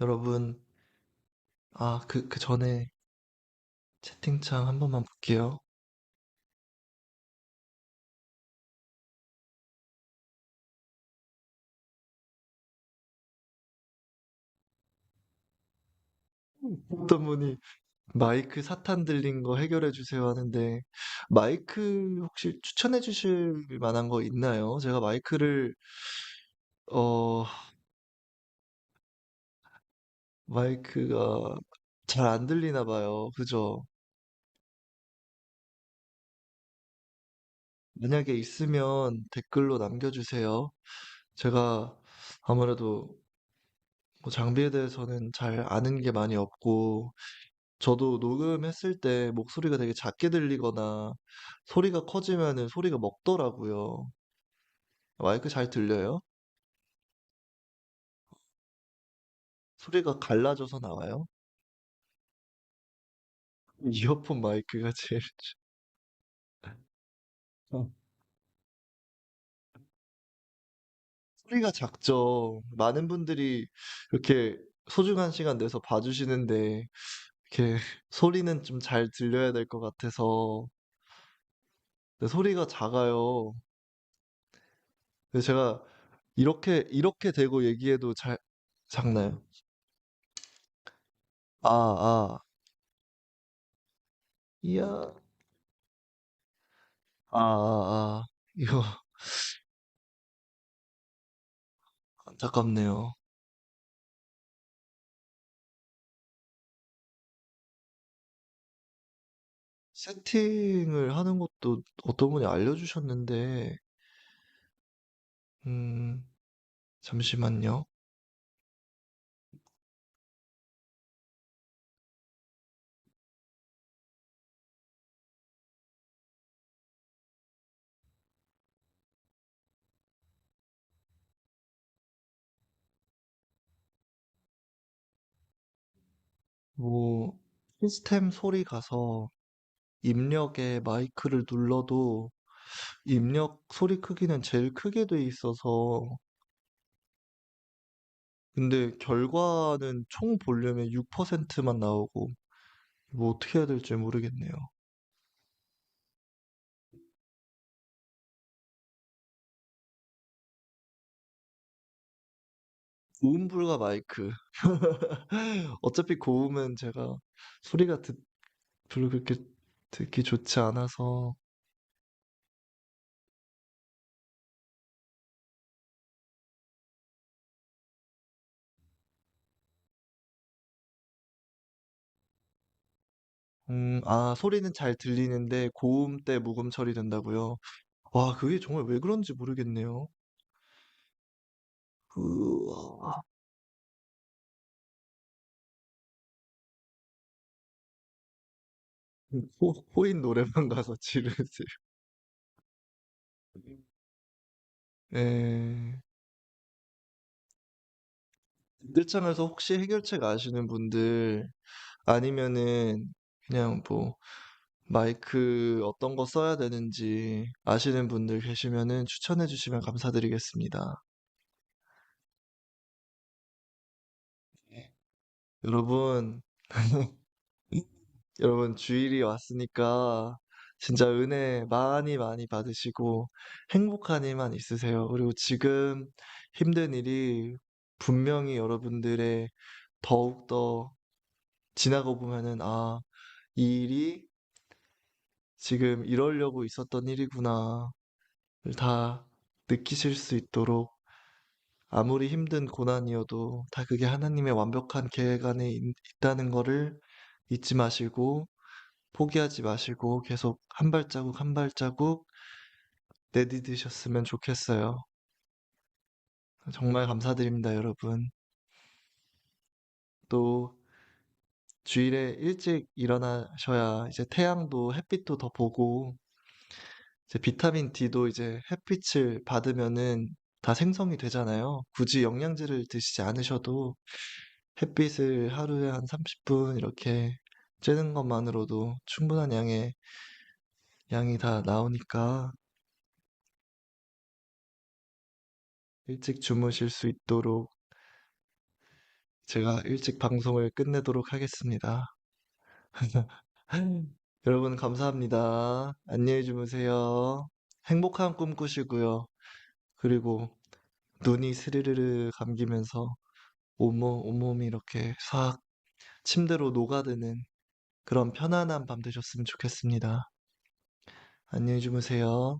여러분, 그 전에 채팅창 한 번만 볼게요. 어떤 분이 마이크 사탄 들린 거 해결해 주세요 하는데, 마이크 혹시 추천해 주실 만한 거 있나요? 제가 어, 마이크가 잘 안 들리나 봐요. 그죠? 만약에 있으면 댓글로 남겨주세요. 제가 아무래도 뭐 장비에 대해서는 잘 아는 게 많이 없고, 저도 녹음했을 때 목소리가 되게 작게 들리거나 소리가 커지면은 소리가 먹더라고요. 마이크 잘 들려요? 소리가 갈라져서 나와요? 이어폰 마이크가 제일 어. 소리가 작죠. 많은 분들이 이렇게 소중한 시간 내서 봐주시는데 이렇게 소리는 좀 잘 들려야 될 것 같아서 근데 소리가 작아요. 근데 제가 이렇게 대고 얘기해도 잘 작나요? 아, 아, 이야, 이거 안타깝네요. 세팅을 하는 것도 어떤 분이 알려주셨는데, 음, 잠시만요. 뭐, 시스템 소리 가서 입력에 마이크를 눌러도 입력 소리 크기는 제일 크게 돼 있어서 근데 결과는 총 볼륨의 6%만 나오고 뭐 어떻게 해야 될지 모르겠네요. 고음 불가 마이크. 어차피 고음은 제가 소리가 별로 그렇게 듣기 좋지 않아서 소리는 잘 들리는데 고음 때 무음 처리된다고요? 와, 그게 정말 왜 그런지 모르겠네요. 아, 코인 노래방 가서 지르세요. 예. 댓글창에서 혹시 해결책 아시는 분들 아니면은 그냥 뭐 마이크 어떤 거 써야 되는지 아시는 분들 계시면은 추천해 주시면 감사드리겠습니다. 네. 여러분, 여러분 주일이 왔으니까 진짜 은혜 많이 많이 받으시고 행복한 일만 있으세요. 그리고 지금 힘든 일이 분명히 여러분들의 더욱더 지나고 보면은 '아 이 일이 지금 이러려고 있었던 일이구나.'를 다 느끼실 수 있도록 아무리 힘든 고난이어도 다 그게 하나님의 완벽한 계획 안에 있다는 거를 잊지 마시고 포기하지 마시고 계속 한 발자국 한 발자국 내디디셨으면 좋겠어요. 정말 감사드립니다, 여러분. 또 주일에 일찍 일어나셔야 이제 태양도 햇빛도 더 보고 이제 비타민 D도 이제 햇빛을 받으면은 다 생성이 되잖아요. 굳이 영양제를 드시지 않으셔도 햇빛을 하루에 한 30분 이렇게 쬐는 것만으로도 충분한 양이 다 나오니까 일찍 주무실 수 있도록 제가 일찍 방송을 끝내도록 하겠습니다. 여러분 감사합니다. 안녕히 주무세요. 행복한 꿈 꾸시고요. 그리고 눈이 스르르르 감기면서 온몸이 이렇게 싹 침대로 녹아드는 그런 편안한 밤 되셨으면 좋겠습니다. 안녕히 주무세요.